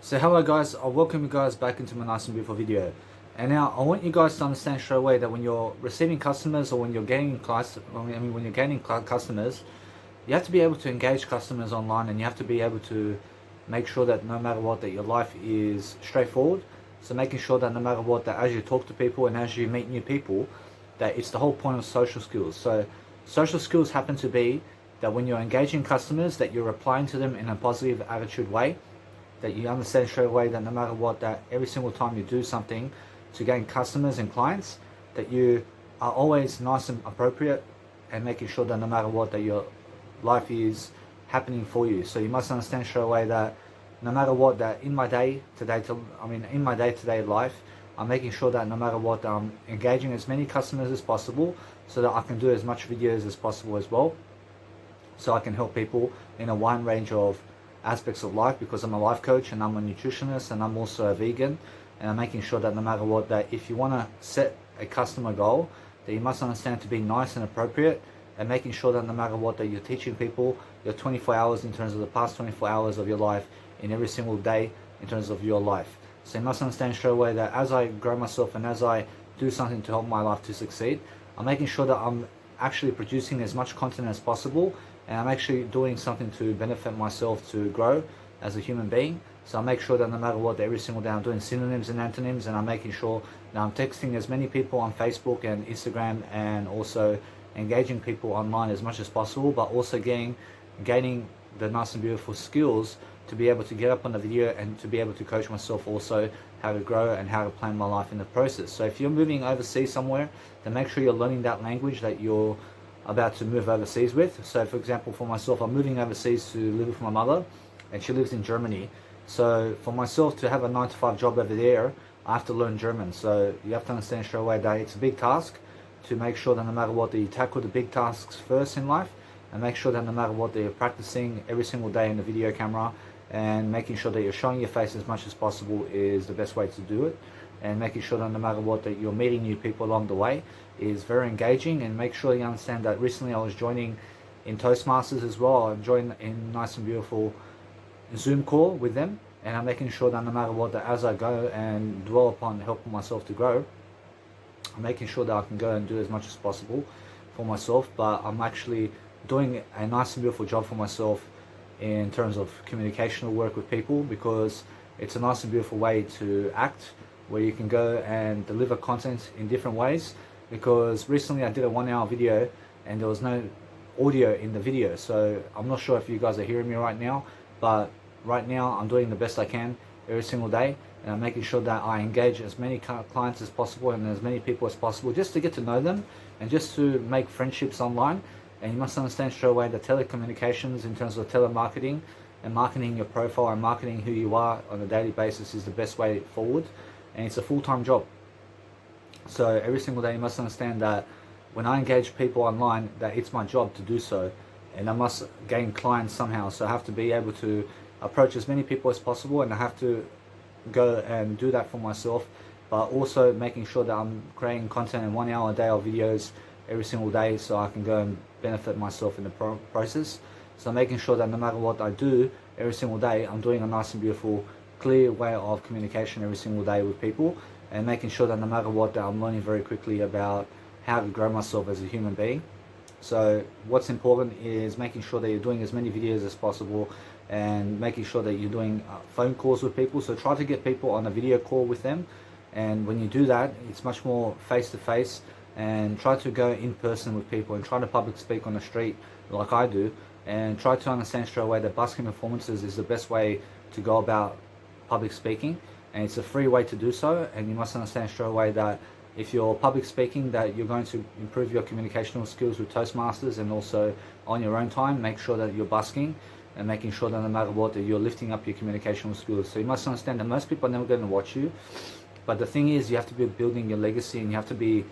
So hello guys, I welcome you guys back into my nice and beautiful video. And now I want you guys to understand straight away that when you're receiving customers or when you're gaining when you're gaining customers, you have to be able to engage customers online, and you have to be able to make sure that no matter what, that your life is straightforward. So making sure that no matter what, that as you talk to people and as you meet new people, that it's the whole point of social skills. So social skills happen to be that when you're engaging customers, that you're replying to them in a positive attitude way, that you understand straight away that no matter what, that every single time you do something to gain customers and clients, that you are always nice and appropriate, and making sure that no matter what, that your life is happening for you. So you must understand straight away that no matter what, that in my day-to-day life, I'm making sure that no matter what, I'm engaging as many customers as possible, so that I can do as much videos as possible as well, so I can help people in a wide range of aspects of life, because I'm a life coach and I'm a nutritionist and I'm also a vegan, and I'm making sure that no matter what, that if you want to set a customer goal, that you must understand to be nice and appropriate, and making sure that no matter what, that you're teaching people your 24 hours in terms of the past 24 hours of your life in every single day in terms of your life. So you must understand straight away that as I grow myself and as I do something to help my life to succeed, I'm making sure that I'm actually producing as much content as possible, and I'm actually doing something to benefit myself to grow as a human being. So I make sure that no matter what, every single day I'm doing synonyms and antonyms, and I'm making sure that I'm texting as many people on Facebook and Instagram, and also engaging people online as much as possible, but also gaining the nice and beautiful skills to be able to get up on the video and to be able to coach myself also how to grow and how to plan my life in the process. So if you're moving overseas somewhere, then make sure you're learning that language that you're about to move overseas with. So for example, for myself, I'm moving overseas to live with my mother, and she lives in Germany. So for myself to have a 9 to 5 job over there, I have to learn German. So you have to understand straight away that it's a big task, to make sure that no matter what, that you tackle the big tasks first in life, and make sure that no matter what, that you're practicing every single day in the video camera, and making sure that you're showing your face as much as possible is the best way to do it. And making sure that no matter what, that you're meeting new people along the way is very engaging. And make sure you understand that recently I was joining in Toastmasters as well. I joined in nice and beautiful Zoom call with them, and I'm making sure that no matter what, that as I go and dwell upon helping myself to grow, I'm making sure that I can go and do as much as possible for myself, but I'm actually doing a nice and beautiful job for myself in terms of communicational work with people, because it's a nice and beautiful way to act, where you can go and deliver content in different ways. Because recently I did a 1 hour video and there was no audio in the video, so I'm not sure if you guys are hearing me right now, but right now I'm doing the best I can every single day, and I'm making sure that I engage as many clients as possible and as many people as possible, just to get to know them and just to make friendships online. And you must understand straight away that telecommunications in terms of telemarketing and marketing your profile and marketing who you are on a daily basis is the best way forward, and it's a full-time job. So every single day you must understand that when I engage people online, that it's my job to do so, and I must gain clients somehow. So I have to be able to approach as many people as possible, and I have to go and do that for myself, but also making sure that I'm creating content in 1 hour a day of videos every single day, so I can go and benefit myself in the process. So making sure that no matter what I do every single day, I'm doing a nice and beautiful, clear way of communication every single day with people, and making sure that no matter what, that I'm learning very quickly about how to grow myself as a human being. So what's important is making sure that you're doing as many videos as possible, and making sure that you're doing phone calls with people. So try to get people on a video call with them, and when you do that, it's much more face to face. And try to go in person with people, and try to public speak on the street like I do, and try to understand straight away that busking performances is the best way to go about public speaking, and it's a free way to do so. And you must understand straight away that if you're public speaking, that you're going to improve your communicational skills with Toastmasters, and also on your own time, make sure that you're busking and making sure that no matter what, that you're lifting up your communicational skills. So you must understand that most people are never going to watch you, but the thing is, you have to be building your legacy, and you have to be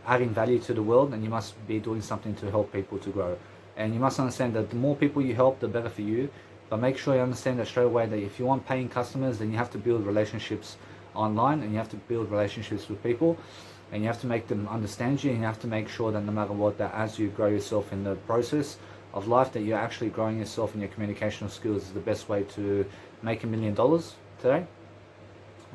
adding value to the world, and you must be doing something to help people to grow. And you must understand that the more people you help, the better for you. But make sure you understand that straight away, that if you want paying customers, then you have to build relationships online, and you have to build relationships with people, and you have to make them understand you, and you have to make sure that no matter what, that as you grow yourself in the process of life, that you're actually growing yourself, and your communicational skills is the best way to make $1 million today.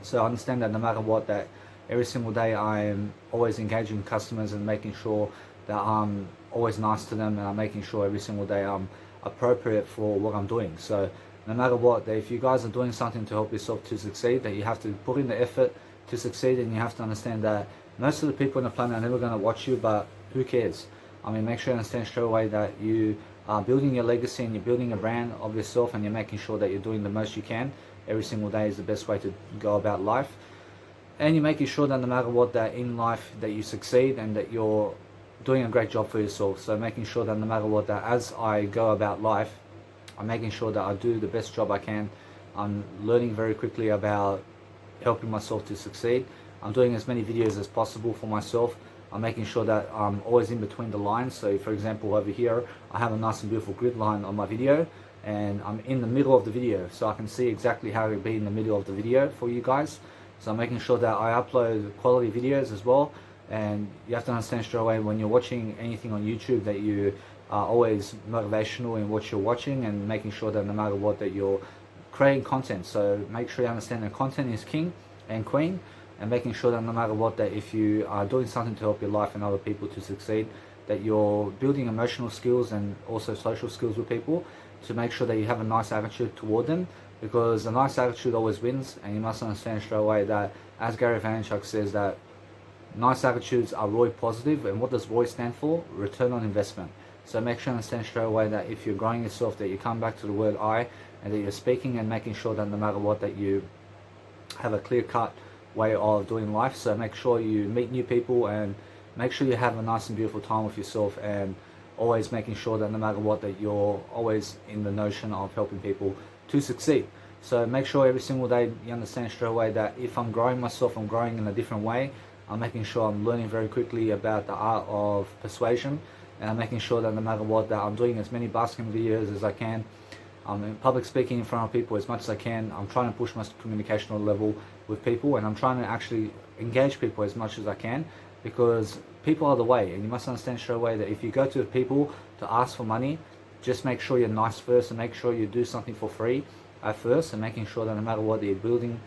So I understand that no matter what, that every single day I am always engaging customers and making sure that I'm always nice to them, and I'm making sure every single day I'm appropriate for what I'm doing. So no matter what, that if you guys are doing something to help yourself to succeed, that you have to put in the effort to succeed, and you have to understand that most of the people on the planet are never going to watch you, but who cares? I mean, make sure you understand straight away that you are building your legacy and you're building a brand of yourself, and you're making sure that you're doing the most you can every single day is the best way to go about life. And you're making sure that no matter what, that in life that you succeed and that you're doing a great job for yourself. So making sure that no matter what, that as I go about life, I'm making sure that I do the best job I can. I'm learning very quickly about helping myself to succeed. I'm doing as many videos as possible for myself. I'm making sure that I'm always in between the lines. So for example, over here, I have a nice and beautiful grid line on my video, and I'm in the middle of the video, so I can see exactly how to be in the middle of the video for you guys. So I'm making sure that I upload quality videos as well. And you have to understand straight away when you're watching anything on YouTube that you are always motivational in what you're watching, and making sure that no matter what, that you're creating content. So make sure you understand that content is king and queen, and making sure that no matter what, that if you are doing something to help your life and other people to succeed, that you're building emotional skills and also social skills with people, to make sure that you have a nice attitude toward them, because a nice attitude always wins. And you must understand straight away that, as Gary Vaynerchuk says, that nice attitudes are ROI positive. And what does ROI stand for? Return on investment. So make sure you understand straight away that if you're growing yourself, that you come back to the word I, and that you're speaking and making sure that no matter what, that you have a clear-cut way of doing life. So make sure you meet new people, and make sure you have a nice and beautiful time with yourself, and always making sure that no matter what, that you're always in the notion of helping people to succeed. So make sure every single day you understand straight away that if I'm growing myself, I'm growing in a different way. I'm making sure I'm learning very quickly about the art of persuasion, and I'm making sure that no matter what, that I'm doing as many basking videos as I can. I'm in public speaking in front of people as much as I can. I'm trying to push my communicational level with people, and I'm trying to actually engage people as much as I can, because people are the way. And you must understand straight away that if you go to people to ask for money, just make sure you're nice first, and make sure you do something for free at first, and making sure that no matter what, that you're building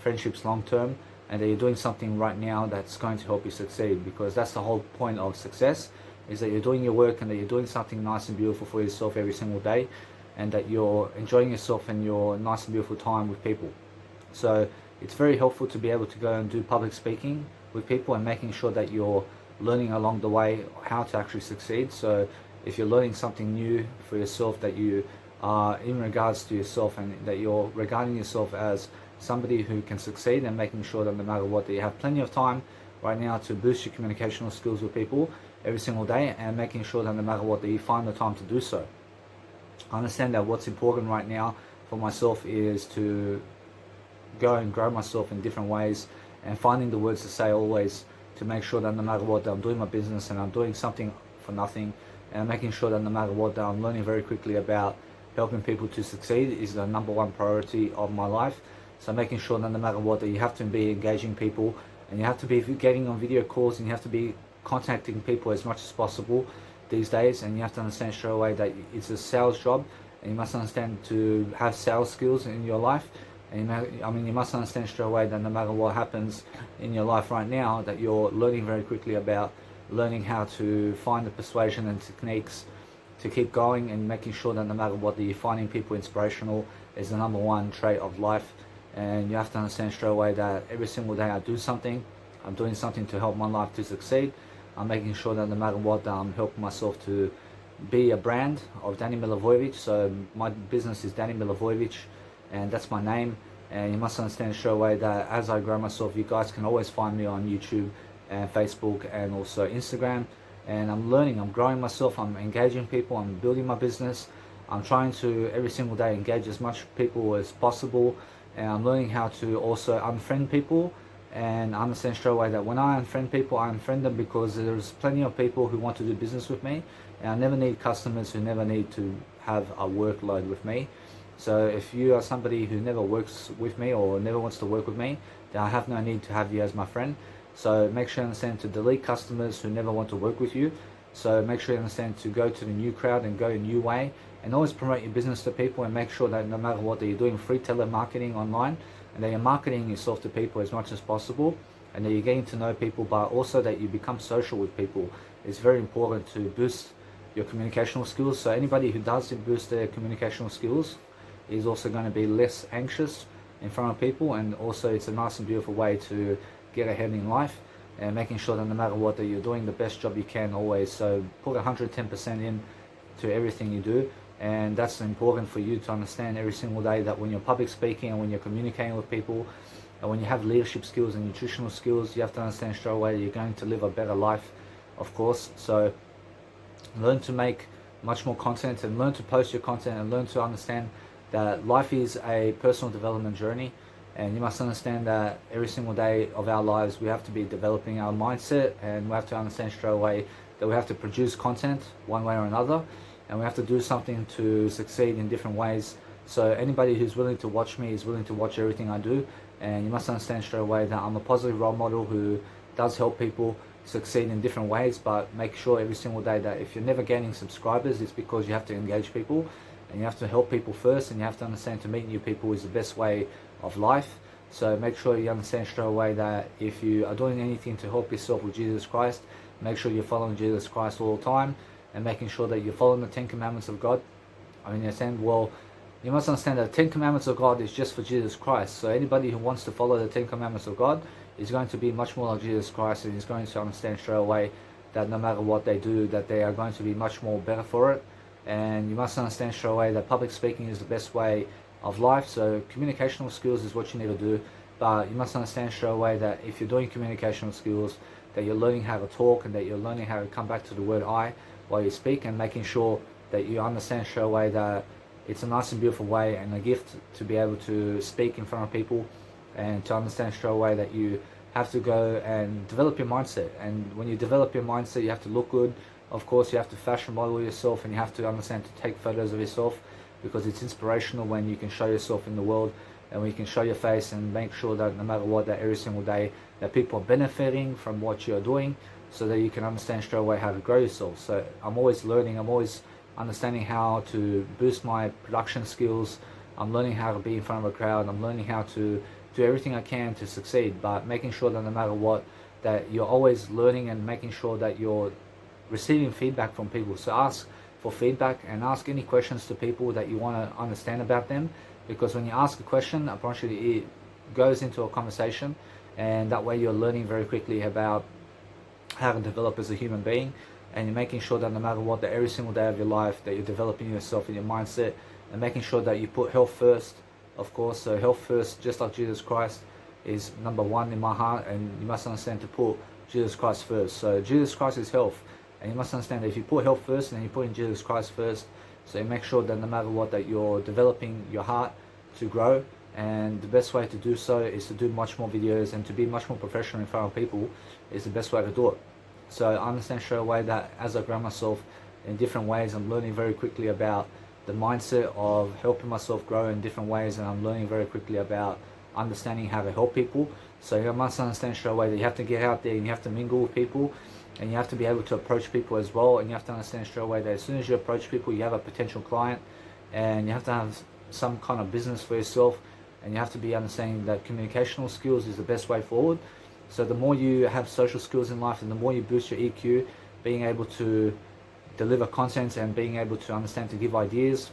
friendships long term, and that you're doing something right now that's going to help you succeed. Because that's the whole point of success, is that you're doing your work, and that you're doing something nice and beautiful for yourself every single day, and that you're enjoying yourself and your nice and beautiful time with people. So it's very helpful to be able to go and do public speaking with people, and making sure that you're learning along the way how to actually succeed. So if you're learning something new for yourself, that you are in regards to yourself, and that you're regarding yourself as somebody who can succeed, and making sure that no matter what, that you have plenty of time right now to boost your communicational skills with people every single day, and making sure that no matter what, that you find the time to do so. I understand that what's important right now for myself is to go and grow myself in different ways, and finding the words to say always, to make sure that no matter what, that I'm doing my business and I'm doing something for nothing, and I'm making sure that no matter what, that I'm learning very quickly about helping people to succeed is the #1 priority of my life. So making sure that no matter what, that you have to be engaging people, and you have to be getting on video calls, and you have to be contacting people as much as possible these days. And you have to understand straight away that it's a sales job, and you must understand to have sales skills in your life. And you must understand straight away that no matter what happens in your life right now, that you're learning very quickly about learning how to find the persuasion and techniques to keep going, and making sure that no matter what, that you're finding people inspirational is the #1 trait of life. And you have to understand straight away that every single day I do something, I'm doing something to help my life to succeed. I'm making sure that no matter what, that I'm helping myself to be a brand of Danny Milivojevic. So my business is Danny Milivojevic, and that's my name. And you must understand straight away that as I grow myself, you guys can always find me on YouTube and Facebook and also Instagram. And I'm learning, I'm growing myself, I'm engaging people, I'm building my business. I'm trying to every single day engage as much people as possible, and I'm learning how to also unfriend people. And I understand straight away that when I unfriend people, I unfriend them because there's plenty of people who want to do business with me, and I never need customers who never need to have a workload with me. So if you are somebody who never works with me or never wants to work with me, then I have no need to have you as my friend. So make sure you understand to delete customers who never want to work with you. So make sure you understand to go to the new crowd and go a new way, and always promote your business to people, and make sure that no matter what, that you're doing free telemarketing online, and that you're marketing yourself to people as much as possible, and that you're getting to know people, but also that you become social with people. It's very important to boost your communicational skills. So anybody who does boost their communicational skills is also going to be less anxious in front of people, and also it's a nice and beautiful way to get ahead in life, and making sure that no matter what, that you're doing the best job you can always. So put 110% in to everything you do, and that's important for you to understand every single day, that when you're public speaking and when you're communicating with people, and when you have leadership skills and nutritional skills, you have to understand straight away you're going to live a better life, of course. So learn to make much more content, and learn to post your content, and learn to understand that life is a personal development journey, and you must understand that every single day of our lives we have to be developing our mindset, and we have to understand straight away that we have to produce content one way or another, and we have to do something to succeed in different ways. So anybody who's willing to watch me is willing to watch everything I do, and you must understand straight away that I'm a positive role model who does help people succeed in different ways. But make sure every single day that if you're never gaining subscribers, it's because you have to engage people, and you have to help people first, and you have to understand to meet new people is the best way of life. So make sure you understand straight away that if you are doing anything to help yourself with Jesus Christ, make sure you're following Jesus Christ all the time, and making sure that you're following the 10 Commandments of God. I mean, you're saying, well, you must understand that the 10 Commandments of God is just for Jesus Christ. So anybody who wants to follow the 10 Commandments of God is going to be much more like Jesus Christ, and is going to understand straight away that no matter what they do, that they are going to be much more better for it. And you must understand straight away that public speaking is the best way of life. So communicational skills is what you need to do, but you must understand straight away that if you're doing communicational skills, that you're learning how to talk, and that you're learning how to come back to the word I while you speak, and making sure that you understand straight away that it's a nice and beautiful way and a gift to be able to speak in front of people, and to understand straight away that you have to go and develop your mindset. And when you develop your mindset, you have to look good. Of course, you have to fashion model yourself, and you have to understand to take photos of yourself, because it's inspirational when you can show yourself in the world, and when you can show your face, and make sure that no matter what, that every single day that people are benefiting from what you're doing, so that you can understand straight away how to grow yourself. So I'm always learning, I'm always understanding how to boost my production skills. I'm learning how to be in front of a crowd. I'm learning how to do everything I can to succeed, but making sure that no matter what, that you're always learning, and making sure that you're receiving feedback from people. So ask for feedback, and ask any questions to people that you want to understand about them, because when you ask a question, apparently it goes into a conversation, and that way you're learning very quickly about how to develop as a human being, and you're making sure that no matter what, that every single day of your life that you're developing yourself and your mindset, and making sure that you put health first, of course. So health first, just like Jesus Christ is number one in my heart, and you must understand to put Jesus Christ first. So Jesus Christ is health, and you must understand that if you put health first and you put in Jesus Christ first, so you make sure that no matter what, that you're developing your heart to grow. And the best way to do so is to do much more videos, and to be much more professional in front of people is the best way to do it. So I understand straight away that as I grow myself in different ways, I'm learning very quickly about the mindset of helping myself grow in different ways, and I'm learning very quickly about understanding how to help people. So you must understand straight away that you have to get out there, and you have to mingle with people, and you have to be able to approach people as well. And you have to understand straight away that as soon as you approach people, you have a potential client, and you have to have some kind of business for yourself, and you have to be understanding that communicational skills is the best way forward. So the more you have social skills in life, and the more you boost your EQ, being able to deliver content and being able to understand to give ideas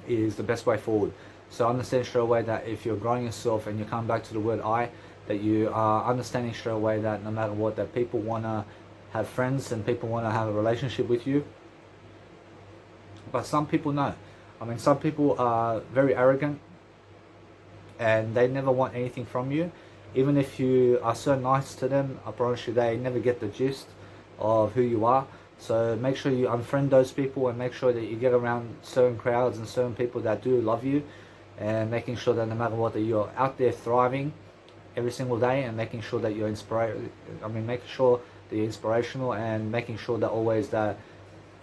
is the best way forward. So understand straight away that if you're growing yourself and you come back to the word I, that you are understanding straight away that no matter what, that people want to have friends and people want to have a relationship with you. But some people know. I mean, some people are very arrogant, and they never want anything from you. Even if you are so nice to them, I promise you they never get the gist of who you are. So make sure you unfriend those people, and make sure that you get around certain crowds and certain people that do love you, and making sure that no matter what, that you're out there thriving every single day, and making sure that you're making sure that you're inspirational, and making sure that always that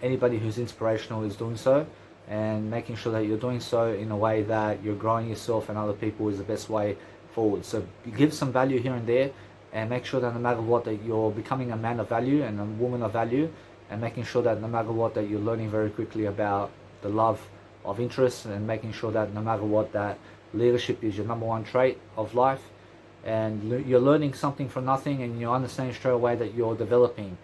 anybody who's inspirational is doing so, and making sure that you're doing so in a way that you're growing yourself and other people is the best way forward. So give some value here and there, and make sure that no matter what, that you're becoming a man of value and a woman of value, and making sure that no matter what, that you're learning very quickly about the love of interest, and making sure that no matter what, that leadership is your number one trait of life, and you're learning something from nothing, and you understand straight away that you're developing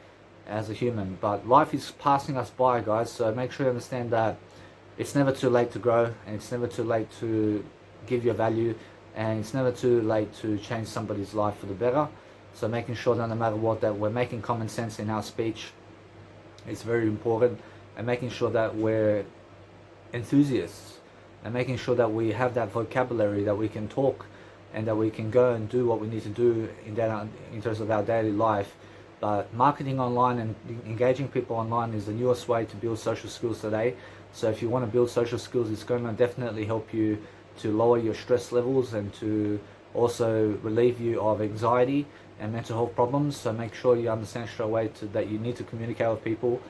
as a human. But life is passing us by, guys, so make sure you understand that it's never too late to grow, and it's never too late to give your value, and it's never too late to change somebody's life for the better. So making sure that no matter what, that we're making common sense in our speech is very important, and making sure that we're enthusiasts, and making sure that we have that vocabulary, that we can talk and that we can go and do what we need to do in terms of our daily life. But marketing online and engaging people online is the newest way to build social skills today. So if you want to build social skills, it's going to definitely help you to lower your stress levels and to also relieve you of anxiety and mental health problems. So make sure you understand straight away that you need to communicate with people,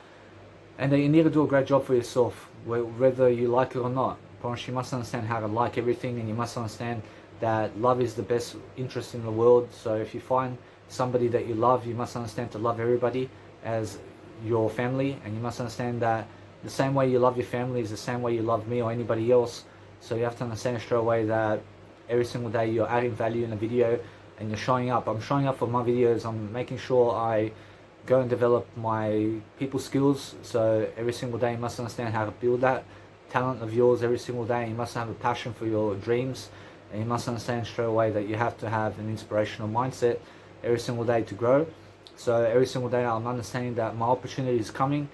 and that you need to do a great job for yourself, whether you like it or not. You must understand how to like everything, and you must understand that love is the best interest in the world. So if you find somebody that you love, you must understand to love everybody as your family, and you must understand that the same way you love your family is the same way you love me or anybody else. So you have to understand straight away that every single day you're adding value in a video and you're showing up. I'm showing up for my videos. I'm making sure I go and develop my people skills. So every single day you must understand how to build that talent of yours every single day. You must have a passion for your dreams, and you must understand straight away that you have to have an inspirational mindset every single day to grow. So every single day I'm understanding that my opportunity is coming,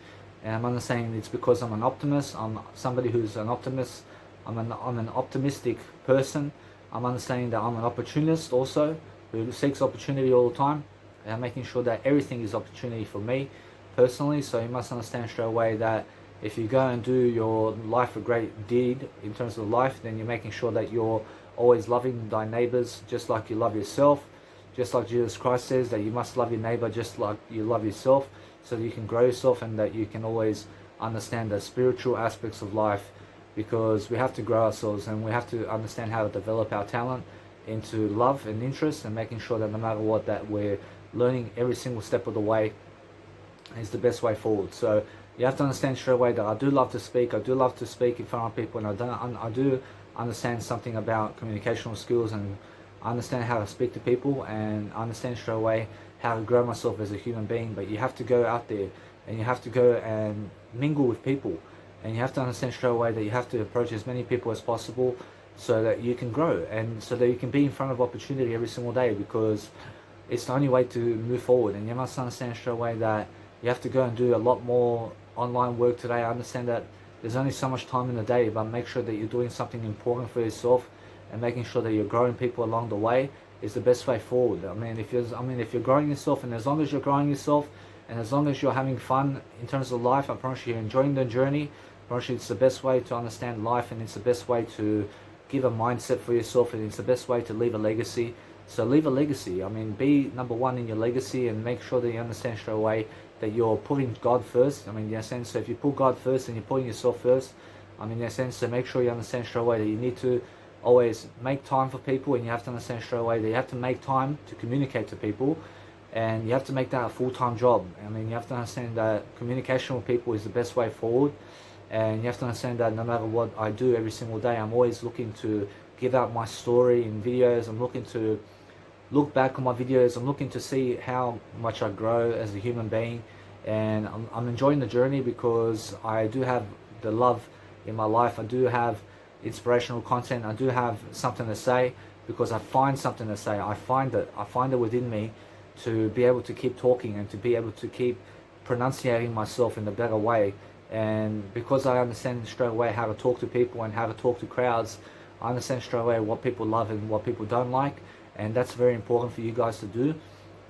and I'm understanding it's because I'm an optimist. I'm somebody who's an optimist. I'm an optimistic person. I'm understanding that I'm an opportunist also, who seeks opportunity all the time, and I'm making sure that everything is opportunity for me personally. So you must understand straight away that if you go and do your life a great deed in terms of life, then you're making sure that you're always loving thy neighbors just like you love yourself. Just like Jesus Christ says that you must love your neighbor just like you love yourself, so that you can grow yourself and that you can always understand the spiritual aspects of life, because we have to grow ourselves and we have to understand how to develop our talent into love and interest, and making sure that no matter what, that we're learning every single step of the way is the best way forward. So you have to understand straight away that I do love to speak. I do love to speak in front of people, and I do understand something about communicational skills, and I understand how to speak to people, and I understand straight away how to grow myself as a human being. But you have to go out there and you have to go and mingle with people, and you have to understand straight away that you have to approach as many people as possible so that you can grow, and so that you can be in front of opportunity every single day, because it's the only way to move forward. And you must understand straight away that you have to go and do a lot more online work today. I understand that there's only so much time in the day, but make sure that you're doing something important for yourself, and making sure that you're growing people along the way is the best way forward. If you're growing yourself, and as long as you're growing yourself, and as long as you're having fun in terms of life, I promise you, you're enjoying the journey. I promise you, it's the best way to understand life, and it's the best way to give a mindset for yourself, and it's the best way to leave a legacy. So leave a legacy. Be number one in your legacy, and make sure that you understand straight away that you're putting God first. In a sense, so if you put God first and you're putting yourself first, in a sense, so make sure you understand straight away that you need to always make time for people, and you have to understand straight away that you have to make time to communicate to people, and you have to make that a full-time job. You have to understand that communication with people is the best way forward, and you have to understand that no matter what I do every single day, I'm always looking to give out my story in videos. I'm looking to look back on my videos. I'm looking to see how much I grow as a human being, and I'm enjoying the journey, because I do have the love in my life. I do have inspirational content. I do have something to say, because I find something to say. I find it within me to be able to keep talking, and to be able to keep pronunciating myself in a better way. And because I understand straight away how to talk to people and how to talk to crowds, I understand straight away what people love and what people don't like. And that's very important for you guys to do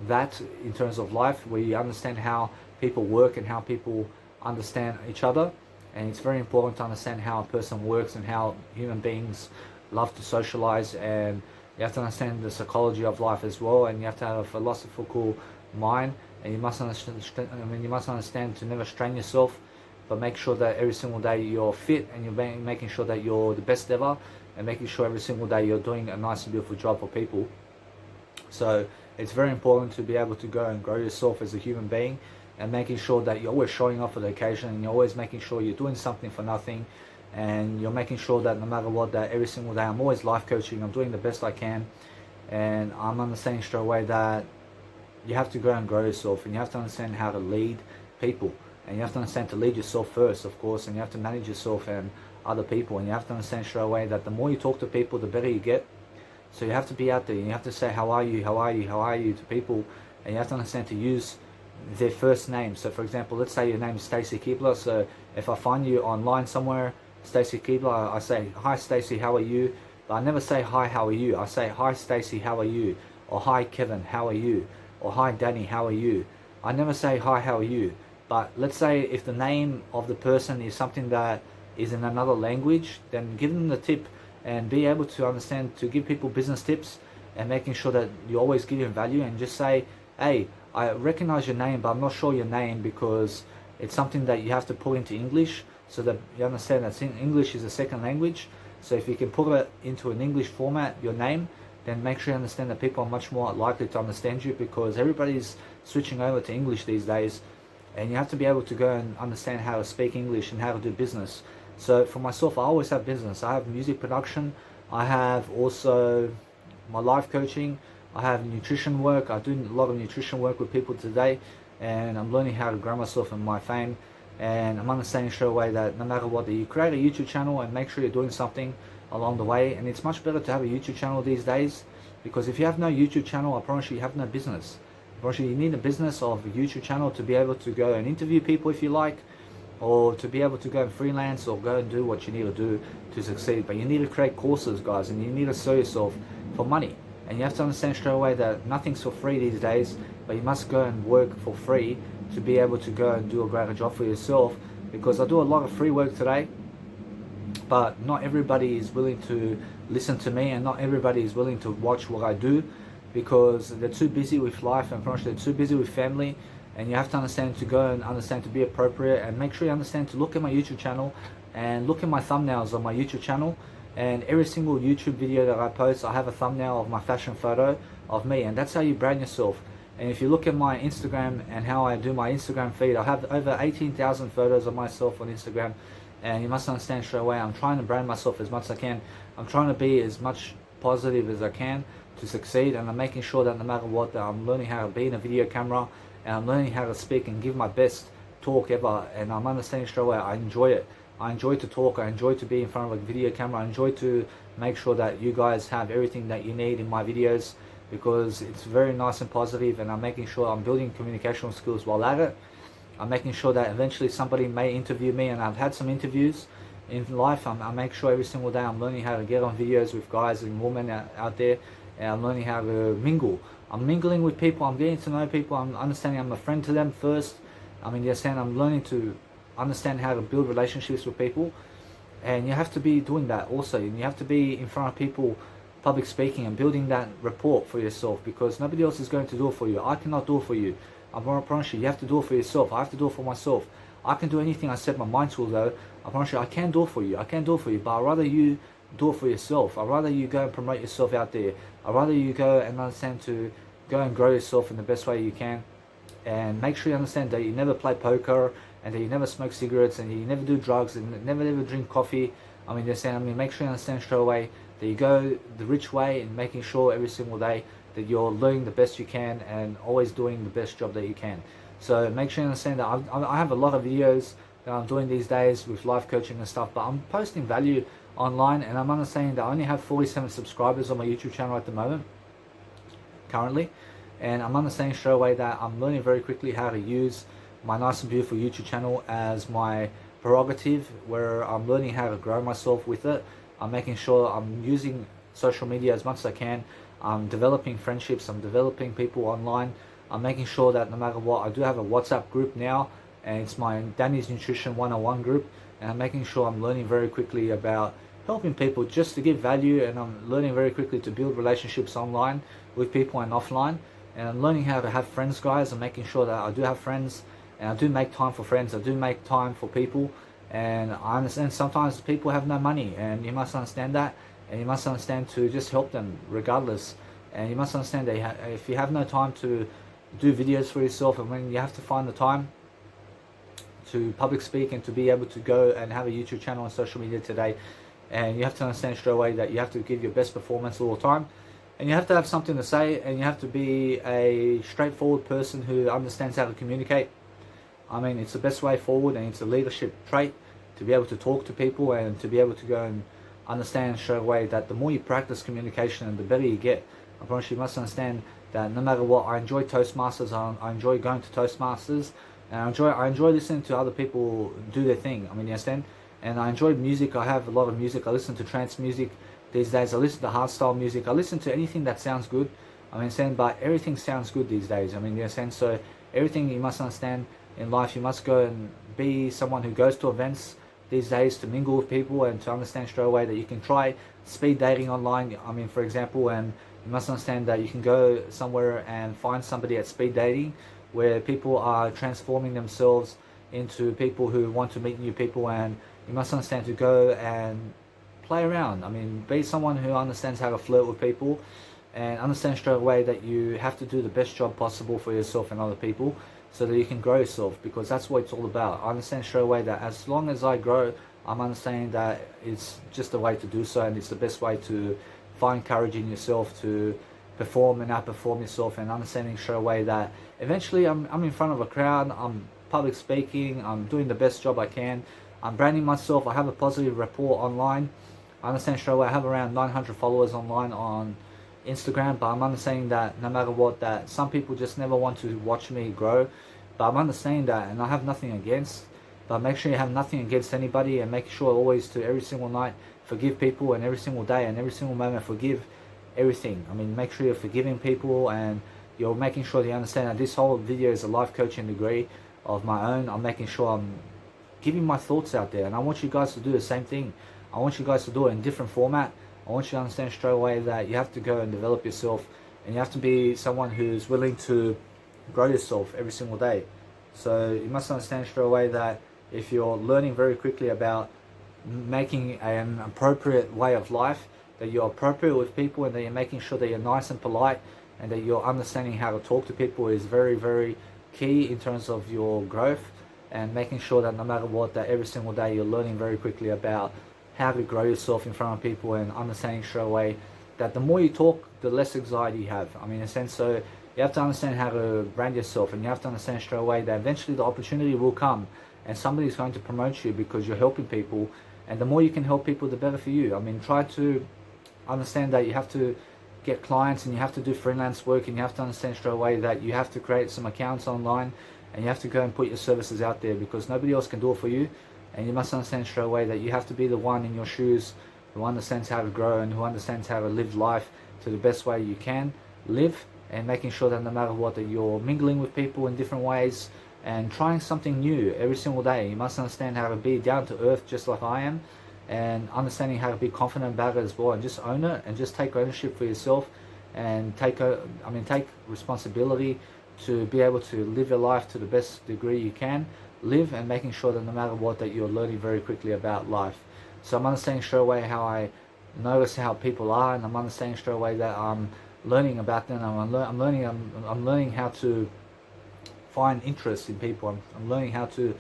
that in terms of life, where you understand how people work and how people understand each other. And it's very important to understand how a person works and how human beings love to socialize, and you have to understand the psychology of life as well, and you have to have a philosophical mind, and you must understand to never strain yourself, but make sure that every single day you're fit, and you're making sure that you're the best ever, and making sure every single day you're doing a nice and beautiful job for people. So it's very important to be able to go and grow yourself as a human being, and making sure that you're always showing up for the occasion, and you're always making sure you're doing something for nothing, and you're making sure that no matter what, that every single day I'm always life coaching, I'm doing the best I can, and I'm understanding straight away that you have to go and grow yourself, and you have to understand how to lead people, and you have to understand to lead yourself first, of course, and you have to manage yourself and other people, and you have to understand straight away that the more you talk to people, the better you get. So you have to be out there, and you have to say how are you, how are you, how are you to people, and you have to understand to use their first name. So for example, let's say your name is Stacy Keebler, so if I find you online somewhere, Stacy Keebler, I say, hi Stacy, how are you? But I never say, hi, how are you? I say, hi Stacy, how are you? Or hi Kevin, how are you? Or hi Danny, how are you? I never say, hi, how are you? But let's say if the name of the person is something that is in another language, then give them the tip and be able to understand, to give people business tips and making sure that you always give them value, and just say, hey, I recognize your name, but I'm not sure your name because it's something that you have to pull into English, so that you understand that English is a second language. So if you can put it into an English format, your name, then make sure you understand that people are much more likely to understand you, because everybody's switching over to English these days, and you have to be able to go and understand how to speak English and how to do business. So for myself, I always have business. I have music production, I have also my life coaching, I have nutrition work. I do a lot of nutrition work with people today, and I'm learning how to grow myself and my fame. And I'm understanding straight away that no matter what, that you create a YouTube channel and make sure you're doing something along the way. And it's much better to have a YouTube channel these days, because if you have no YouTube channel, I promise you have no business. I promise you need a business of a YouTube channel to be able to go and interview people if you like, or to be able to go and freelance or go and do what you need to do to succeed. But you need to create courses, guys, and you need to sell yourself for money. And you have to understand straight away that nothing's for free these days, but you must go and work for free to be able to go and do a greater job for yourself. Because I do a lot of free work today, but not everybody is willing to listen to me, and not everybody is willing to watch what I do, because they're too busy with life, and they're too busy with family. And you have to understand to go and understand to be appropriate, and make sure you understand to look at my YouTube channel and look at my thumbnails on my YouTube channel. And every single YouTube video that I post, I have a thumbnail of my fashion photo of me, and that's how you brand yourself. And if you look at my Instagram and how I do my Instagram feed, I have over 18,000 photos of myself on Instagram. And you must understand straight away, I'm trying to brand myself as much as I can. I'm trying to be as much positive as I can to succeed, and I'm making sure that no matter what, that I'm learning how to be in a video camera, and I'm learning how to speak and give my best talk ever. And I'm understanding straight away, I enjoy it. I enjoy to talk, I enjoy to be in front of a video camera, I enjoy to make sure that you guys have everything that you need in my videos, because it's very nice and positive, and I'm making sure I'm building communication skills while at it. I'm making sure that eventually somebody may interview me, and I've had some interviews in life. I make sure every single day I'm learning how to get on videos with guys and women out there, and I'm learning how to mingle. I'm mingling with people, I'm getting to know people, I'm understanding I'm a friend to them first. I'm learning to understand how to build relationships with people, and you have to be doing that also. And you have to be in front of people, public speaking, and building that rapport for yourself, because nobody else is going to do it for you. I cannot do it for you. I promise you, you have to do it for yourself. I have to do it for myself. I can do anything I set my mind to, though. I promise you, I can do it for you. I can do it for you, but I'd rather you do it for yourself. I'd rather you go and promote yourself out there. I'd rather you go and understand to go and grow yourself in the best way you can. And make sure you understand that you never play poker, and that you never smoke cigarettes, and you never do drugs, and never ever drink coffee. Make sure you understand straight away that you go the rich way, and making sure every single day that you're learning the best you can and always doing the best job that you can. So make sure you understand that I have a lot of videos that I'm doing these days with life coaching and stuff, but I'm posting value online, and I'm understanding that I only have 47 subscribers on my YouTube channel at the moment, currently. And I'm understanding straight away that I'm learning very quickly how to use my nice and beautiful YouTube channel as my prerogative, where I'm learning how to grow myself with it. I'm making sure I'm using social media as much as I can. I'm developing friendships, I'm developing people online. I'm making sure that no matter what, I do have a WhatsApp group now, and it's my Danny's Nutrition 101 group, and I'm making sure I'm learning very quickly about helping people just to give value, and I'm learning very quickly to build relationships online with people and offline. And I'm learning how to have friends, guys. I'm making sure that I do have friends, and I do make time for friends. I do make time for people, and I understand sometimes people have no money, and you must understand that, and you must understand to just help them regardless. And you must understand that if you have no time to do videos for yourself, and when you have to find the time to public speak and to be able to go and have a YouTube channel on social media today, and you have to understand straight away that you have to give your best performance all the time, and you have to have something to say, and you have to be a straightforward person who understands how to communicate. I mean, it's the best way forward, and it's a leadership trait to be able to talk to people and to be able to go and understand straight away that the more you practice communication, the better you get. I promise you must understand that no matter what, I enjoy Toastmasters, I enjoy going to Toastmasters, and I enjoy listening to other people do their thing. I mean, you understand? And I enjoy music. I have a lot of music. I listen to trance music these days. I listen to hardstyle music. I listen to anything that sounds good. I mean, saying, but everything sounds good these days. I mean, you understand? So everything you must understand in life, you must go and be someone who goes to events these days to mingle with people and to understand straight away that you can try speed dating online. I mean, for example, and you must understand that you can go somewhere and find somebody at speed dating where people are transforming themselves into people who want to meet new people, and you must understand to go and play around. I mean, be someone who understands how to flirt with people and understand straight away that you have to do the best job possible for yourself and other people so that you can grow yourself, because that's what it's all about. I understand straight away that as long as I grow, I'm understanding that it's just the way to do so, and it's the best way to find courage in yourself to perform and outperform yourself, and understanding straight away that eventually I'm in front of a crowd, I'm public speaking, I'm doing the best job I can, I'm branding myself, I have a positive rapport online. I understand straight away I have around 900 followers online on Instagram, but I'm understanding that no matter what, that some people just never want to watch me grow. But I'm understanding that, and I have nothing against, but make sure you have nothing against anybody, and make sure always to every single night forgive people, and every single day and every single moment forgive everything. I mean, make sure you're forgiving people, and you're making sure they understand that this whole video is a life coaching degree of my own. I'm making sure I'm giving my thoughts out there, and I want you guys to do the same thing. I want you guys to do it in different format. I want you to understand straight away that you have to go and develop yourself, and you have to be someone who's willing to grow yourself every single day. So you must understand straight away that if you're learning very quickly about making an appropriate way of life, that you're appropriate with people, and that you're making sure that you're nice and polite, and that you're understanding how to talk to people is very, very key in terms of your growth, and making sure that no matter what, that every single day you're learning very quickly about how to grow yourself in front of people, and understanding straight away that the more you talk, the less anxiety you have. I mean, in a sense, so you have to understand how to brand yourself, and you have to understand straight away that eventually the opportunity will come, and somebody's going to promote you because you're helping people, and the more you can help people, the better for you. I mean, try to understand that you have to get clients, and you have to do freelance work, and you have to understand straight away that you have to create some accounts online, and you have to go and put your services out there, because nobody else can do it for you. And you must understand straight away that you have to be the one in your shoes who understands how to grow, and who understands how to live life to the best way you can live, and making sure that no matter what, that you're mingling with people in different ways and trying something new every single day. You must understand how to be down to earth just like I am, and understanding how to be confident about it as well, and just own it, and just take ownership for yourself, and take responsibility to be able to live your life to the best degree you can live, and making sure that no matter what, that you're learning very quickly about life. So I'm understanding straight away how I notice how people are, and I'm understanding straight away that I'm learning about them. I'm learning how to find interest in people. I'm learning how to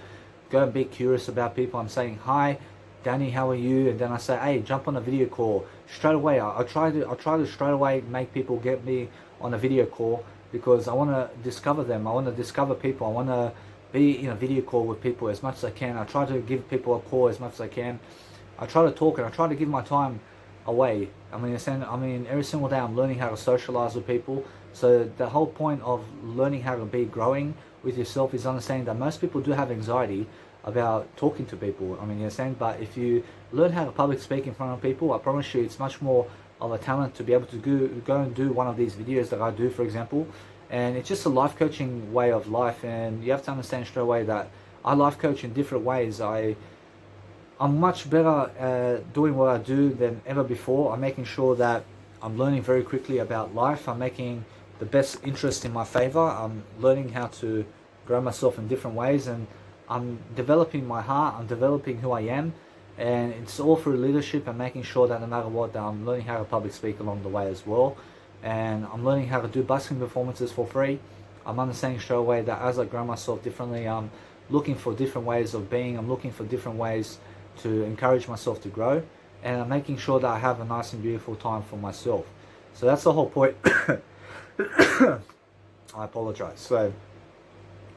go and be curious about people. I'm saying, hi Danny, how are you? And then I say, hey, jump on a video call straight away. I try to straight away make people get me on a video call, because I want to discover them. I want to discover people. I want to be in a video call with people as much as I can. I try to give people a call as much as I can. I try to talk, and I try to give my time away. I mean, every single day I'm learning how to socialize with people. So the whole point of learning how to be growing with yourself is understanding that most people do have anxiety about talking to people. I mean, you understand? But if you learn how to public speak in front of people, I promise you it's much more of a talent to be able to go and do one of these videos that I do, for example. And it's just a life coaching way of life, and you have to understand straight away that I life coach in different ways. I'm much better at doing what I do than ever before. I'm making sure that I'm learning very quickly about life. I'm making the best interest in my favor. I'm learning how to grow myself in different ways, and I'm developing my heart. I'm developing who I am, and it's all through leadership and making sure that no matter what, that I'm learning how to public speak along the way as well. And I'm learning how to do busking performances for free. I'm understanding straight away that as I grow myself differently, I'm looking for different ways of being. I'm looking for different ways to encourage myself to grow, and I'm making sure that I have a nice and beautiful time for myself. So that's the whole point. I apologize. So,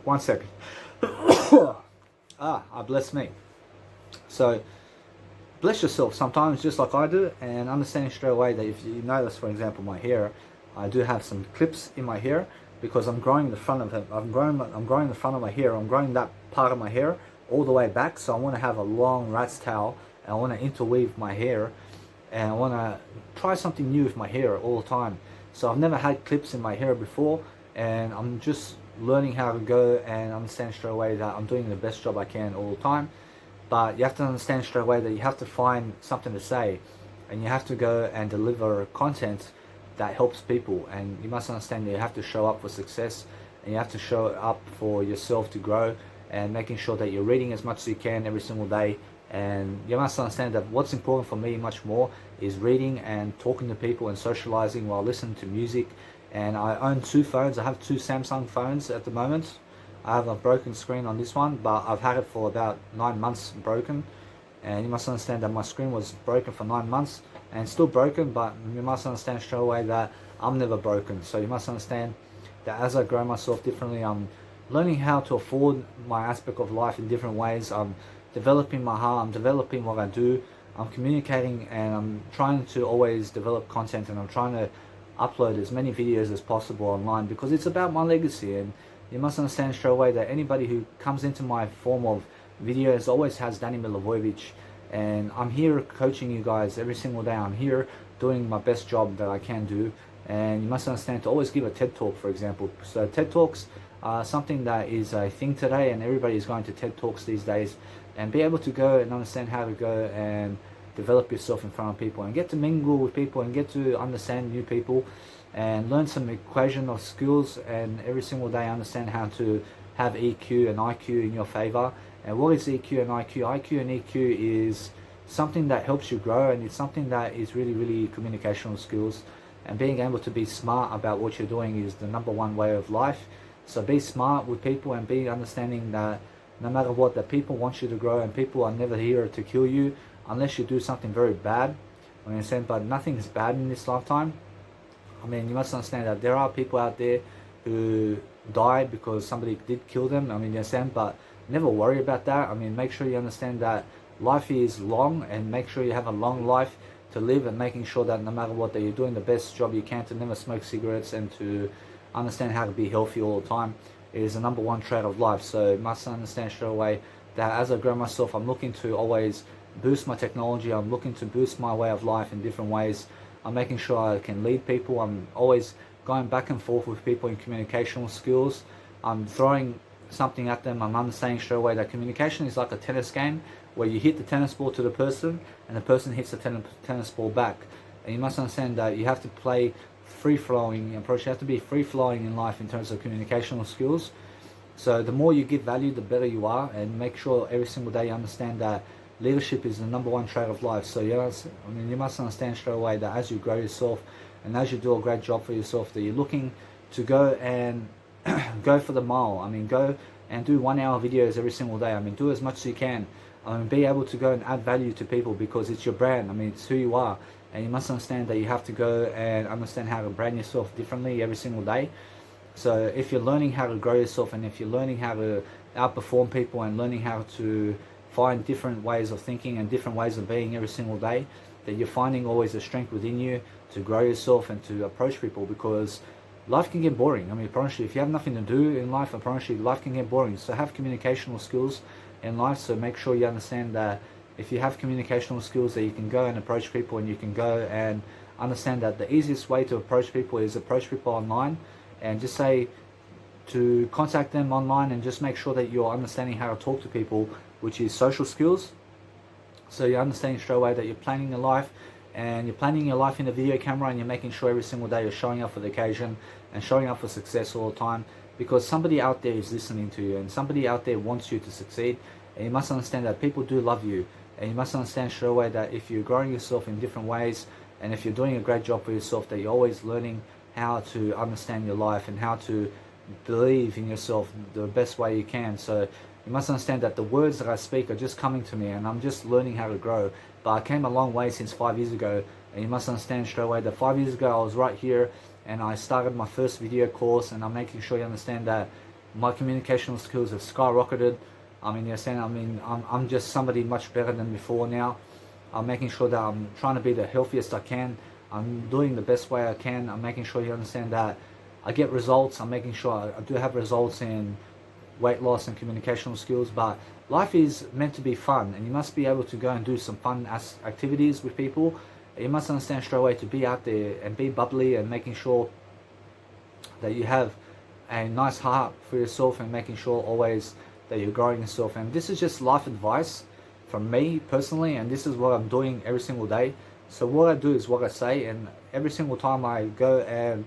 1 second. I bless me. So, bless yourself sometimes just like I do, and understanding straight away that if you notice, for example, my hair, I do have some clips in my hair because I'm growing the front of it. I'm growing the front of my hair. I'm growing that part of my hair all the way back. So I want to have a long rat's tail, and I want to interweave my hair, and I want to try something new with my hair all the time. So I've never had clips in my hair before, and I'm just learning how to go and understand straight away that I'm doing the best job I can all the time. But you have to understand straight away that you have to find something to say, and you have to go and deliver content that helps people. And you must understand that you have to show up for success, and you have to show up for yourself to grow, and making sure that you're reading as much as you can every single day. And you must understand that what's important for me much more is reading and talking to people and socializing while listening to music. And I own 2 phones. I have 2 Samsung phones at the moment. I have a broken screen on this one, but I've had it for about 9 months broken. And you must understand that my screen was broken for 9 months and still broken, but you must understand straight away that I'm never broken. So you must understand that as I grow myself differently, I'm learning how to afford my aspect of life in different ways. I'm developing my heart, I'm developing what I do, I'm communicating, and I'm trying to always develop content, and I'm trying to upload as many videos as possible online because it's about my legacy. And you must understand straight away that anybody who comes into my form of videos always has Danny Milivojevic, and I'm here coaching you guys every single day. I'm here doing my best job that I can do. And you must understand to always give a TED Talk, for example. So TED Talks are something that is a thing today, and everybody is going to TED Talks these days, and be able to go and understand how to go and develop yourself in front of people and get to mingle with people and get to understand new people and learn some equation of skills, and every single day understand how to have EQ and IQ in your favor. And what is EQ and IQ? IQ and EQ is something that helps you grow, and it's something that is really communicational skills. And being able to be smart about what you're doing is the #1 way of life. So be smart with people and be understanding that no matter what, that people want you to grow, and people are never here to kill you unless you do something very bad. I understand, but nothing's bad in this lifetime. I mean, you must understand that there are people out there who died because somebody did kill them. I mean, you understand, but never worry about that. I mean, make sure you understand that life is long, and make sure you have a long life to live, and making sure that no matter what, that you're doing the best job you can to never smoke cigarettes and to understand how to be healthy all the time. It is the #1 trait of life. So you must understand straight away that as I grow myself, I'm looking to always boost my technology. I'm looking to boost my way of life in different ways. I'm making sure I can lead people. I'm always going back and forth with people in communicational skills. I'm throwing something at them. I'm understanding straight away that communication is like a tennis game where you hit the tennis ball to the person and the person hits the tennis ball back. And you must understand that you have to play free-flowing approach. You have to be free-flowing in life in terms of communicational skills. So the more you give value, the better you are, and make sure every single day you understand that leadership is the #1 trait of life. So you must understand straight away that as you grow yourself and as you do a great job for yourself, that you're looking to go and go for the mile. I mean, go and do 1-hour videos every single day. I mean, do as much as you can. I mean, be able to go and add value to people because it's your brand. I mean, it's who you are. And you must understand that you have to go and understand how to brand yourself differently every single day. So if you're learning how to grow yourself, and if you're learning how to outperform people, and learning how to find different ways of thinking and different ways of being every single day, that you're finding always a strength within you to grow yourself and to approach people, because life can get boring. I mean, I promise you, if you have nothing to do in life, I promise you, life can get boring. So have communicational skills in life. So make sure you understand that if you have communicational skills, that you can go and approach people, and you can go and understand that the easiest way to approach people is approach people online, and just say to contact them online, and just make sure that you're understanding how to talk to people, which is social skills. So you're understanding straight away that you're planning your life, and you're planning your life in a video camera, and you're making sure every single day you're showing up for the occasion and showing up for success all the time, because somebody out there is listening to you, and somebody out there wants you to succeed. And you must understand that people do love you, and you must understand straight away that if you're growing yourself in different ways, and if you're doing a great job for yourself, that you're always learning how to understand your life and how to believe in yourself the best way you can. So you must understand that the words that I speak are just coming to me, and I'm just learning how to grow. But I came a long way since 5 years ago, and you must understand straight away that 5 years ago I was right here, and I started my first video course, and I'm making sure you understand that my communicational skills have skyrocketed. I mean, you understand, I'm just somebody much better than before now. I'm making sure that I'm trying to be the healthiest I can. I'm doing the best way I can. I'm making sure you understand that I get results. I'm making sure I do have results in weight loss and communicational skills. But life is meant to be fun, and you must be able to go and do some fun activities with people. You must understand straight away to be out there and be bubbly, and making sure that you have a nice heart for yourself, and making sure always that you're growing yourself. And this is just life advice from me personally, and this is what I'm doing every single day. So what I do is what I say, and every single time I go and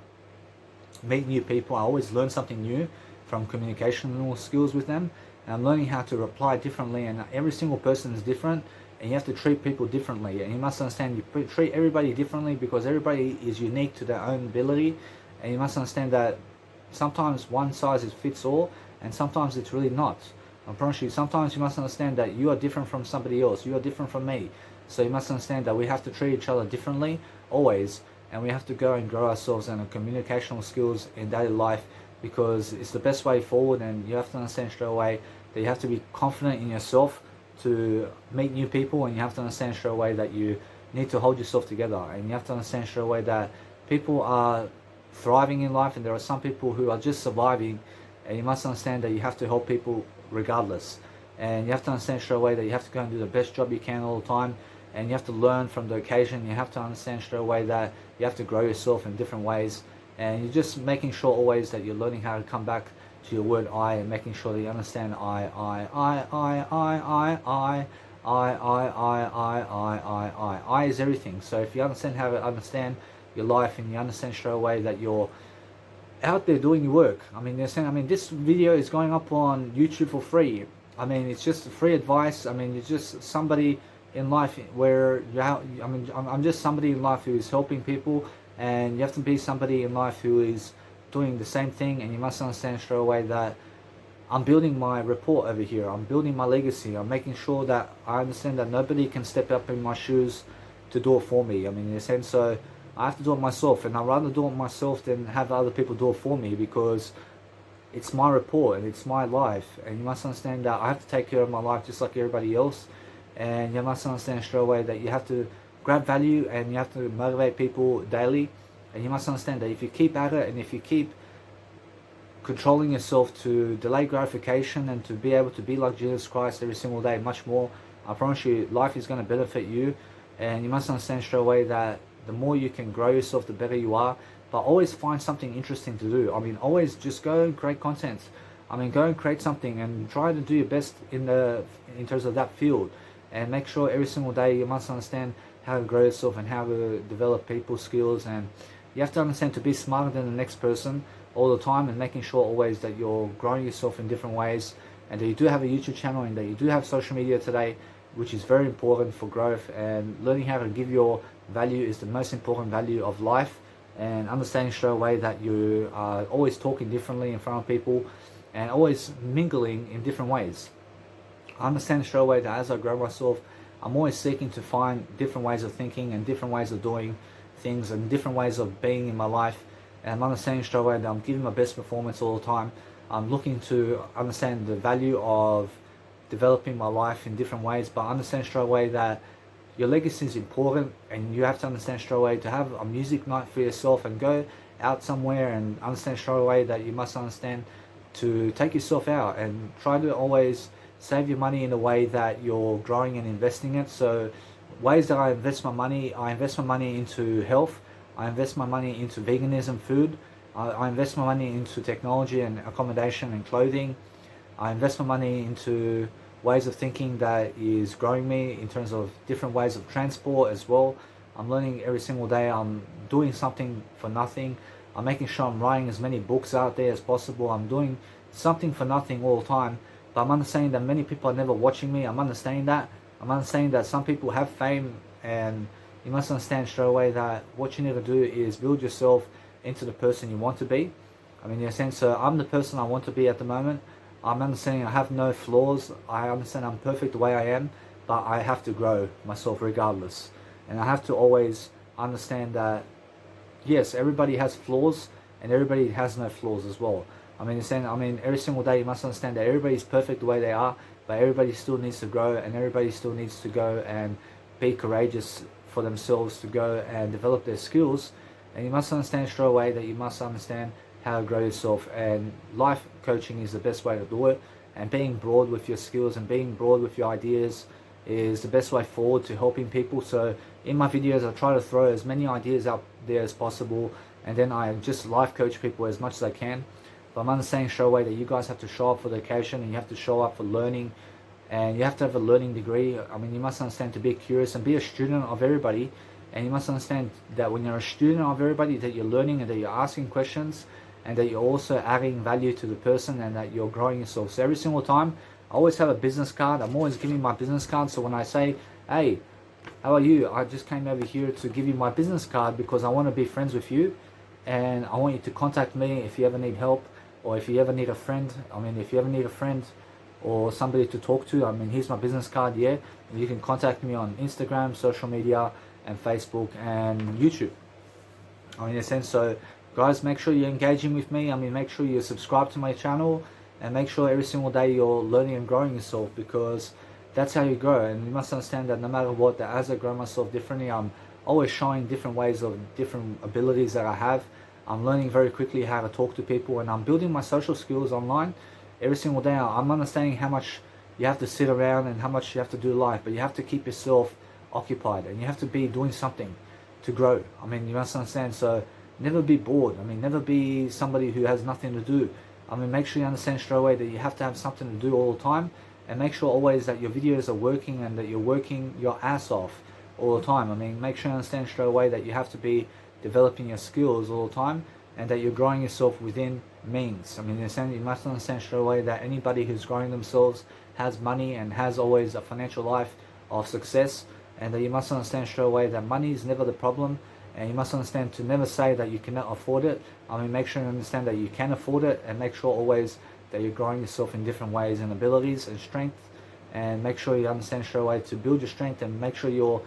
meet new people, I always learn something new from communicational skills with them, and I'm learning how to reply differently. And every single person is different, and you have to treat people differently, and you must understand you treat everybody differently because everybody is unique to their own ability. And you must understand that sometimes one size fits all, and sometimes it's really not. I promise you, sometimes you must understand that you are different from somebody else, you are different from me. So you must understand that we have to treat each other differently, always, and we have to go and grow ourselves and our communicational skills in daily life, because it's the best way forward. And you have to understand straight away that you have to be confident in yourself to meet new people, and you have to understand straight away that you need to hold yourself together, and you have to understand straight away that people are thriving in life, and there are some people who are just surviving, and you must understand that you have to help people regardless. And you have to understand straight away that you have to go and do the best job you can all the time, and you have to learn from the occasion. You have to understand straight away that you have to grow yourself in different ways, and you're just making sure always that you're learning how to come back to your word I, and making sure that you understand I is everything. So if you understand how to understand your life, and you understand straight away that you're out there doing your work. I mean, this video is going up on YouTube for free. I mean, it's just free advice. I mean, you're just somebody in life where I'm just somebody in life who is helping people, and you have to be somebody in life who is doing the same thing. And you must understand straight away that I'm building my rapport over here. I'm building my legacy. I'm making sure that I understand that nobody can step up in my shoes to do it for me. I mean, in a sense, so I have to do it myself, and I'd rather do it myself than have other people do it for me, because it's my rapport and it's my life. And you must understand that I have to take care of my life just like everybody else. And you must understand straight away that you have to grab value, and you have to motivate people daily. And you must understand that if you keep at it, and if you keep controlling yourself to delay gratification and to be able to be like Jesus Christ every single day, much more, I promise you, life is going to benefit you. And you must understand straight away that the more you can grow yourself, the better you are. But always find something interesting to do. I mean, always just go and create content. I mean, go and create something and try to do your best in terms of that field. And make sure every single day you must understand how to grow yourself and how to develop people's skills. And you have to understand to be smarter than the next person all the time, and making sure always that you're growing yourself in different ways, and that you do have a YouTube channel, and that you do have social media today, which is very important for growth. And learning how to give your value is the most important value of life, and understanding straight away that you are always talking differently in front of people, and always mingling in different ways. I understand straight away that as I grow myself, I'm always seeking to find different ways of thinking and different ways of doing things and different ways of being in my life. And I'm understanding straight away that I'm giving my best performance all the time. I'm looking to understand the value of developing my life in different ways, but understand straight away that your legacy is important, and you have to understand straight away to have a music night for yourself and go out somewhere, and understand straight away that you must understand to take yourself out and try to always save your money in a way that you're growing and investing it. So ways that I invest my money into health, I invest my money into veganism food, I invest my money into technology and accommodation and clothing, I invest my money into ways of thinking that is growing me in terms of different ways of transport as well. I'm learning every single day. I'm doing something for nothing. I'm making sure I'm writing as many books out there as possible. I'm doing something for nothing all the time. But I'm understanding that many people are never watching me. I'm understanding that. I'm understanding that some people have fame, and you must understand straight away that what you need to do is build yourself into the person you want to be. I mean, in a sense, so I'm the person I want to be at the moment. I'm understanding I have no flaws. I understand I'm perfect the way I am, but I have to grow myself regardless. And I have to always understand that, yes, everybody has flaws and everybody has no flaws as well. I mean, every single day you must understand that everybody's perfect the way they are, but everybody still needs to grow and everybody still needs to go and be courageous for themselves to go and develop their skills. And you must understand straight away that you must understand how to grow yourself, and life coaching is the best way to do it, and being broad with your skills and being broad with your ideas is the best way forward to helping people. So in my videos I try to throw as many ideas out there as possible, and then I just life coach people as much as I can. But I'm understanding straight away that you guys have to show up for the occasion and you have to show up for learning, and you have to have a learning degree. I mean, you must understand to be curious and be a student of everybody, and you must understand that when you're a student of everybody, that you're learning and that you're asking questions and that you're also adding value to the person and that you're growing yourself. So every single time I always have a business card. I'm always giving my business card. So when I say, hey, how are you? I just came over here to give you my business card because I want to be friends with you and I want you to contact me if you ever need help, or if you ever need a friend. I mean, if you ever need a friend or somebody to talk to, I mean, here's my business card, yeah. You can contact me on Instagram, social media, and Facebook and YouTube. I mean, in a sense, so guys, make sure you're engaging with me. I mean, make sure you subscribe to my channel and make sure every single day you're learning and growing yourself, because that's how you grow. And you must understand that no matter what, that as I grow myself differently, I'm always showing different ways of different abilities that I have. I'm learning very quickly how to talk to people, and I'm building my social skills online every single day. I'm understanding how much you have to sit around and how much you have to do life, but you have to keep yourself occupied and you have to be doing something to grow. I mean, you must understand, so never be bored. I mean, never be somebody who has nothing to do. I mean, make sure you understand straight away that you have to have something to do all the time, and make sure always that your videos are working and that you're working your ass off all the time. I mean, make sure you understand straight away that you have to be developing your skills all the time and that you're growing yourself within means. I mean, you must understand straight away that anybody who's growing themselves has money and has always a financial life of success, and that you must understand straight away that money is never the problem. And you must understand to never say that you cannot afford it. I mean, make sure you understand that you can afford it, and make sure always that you're growing yourself in different ways and abilities and strength. And make sure you understand straight away to build your strength, and make sure you're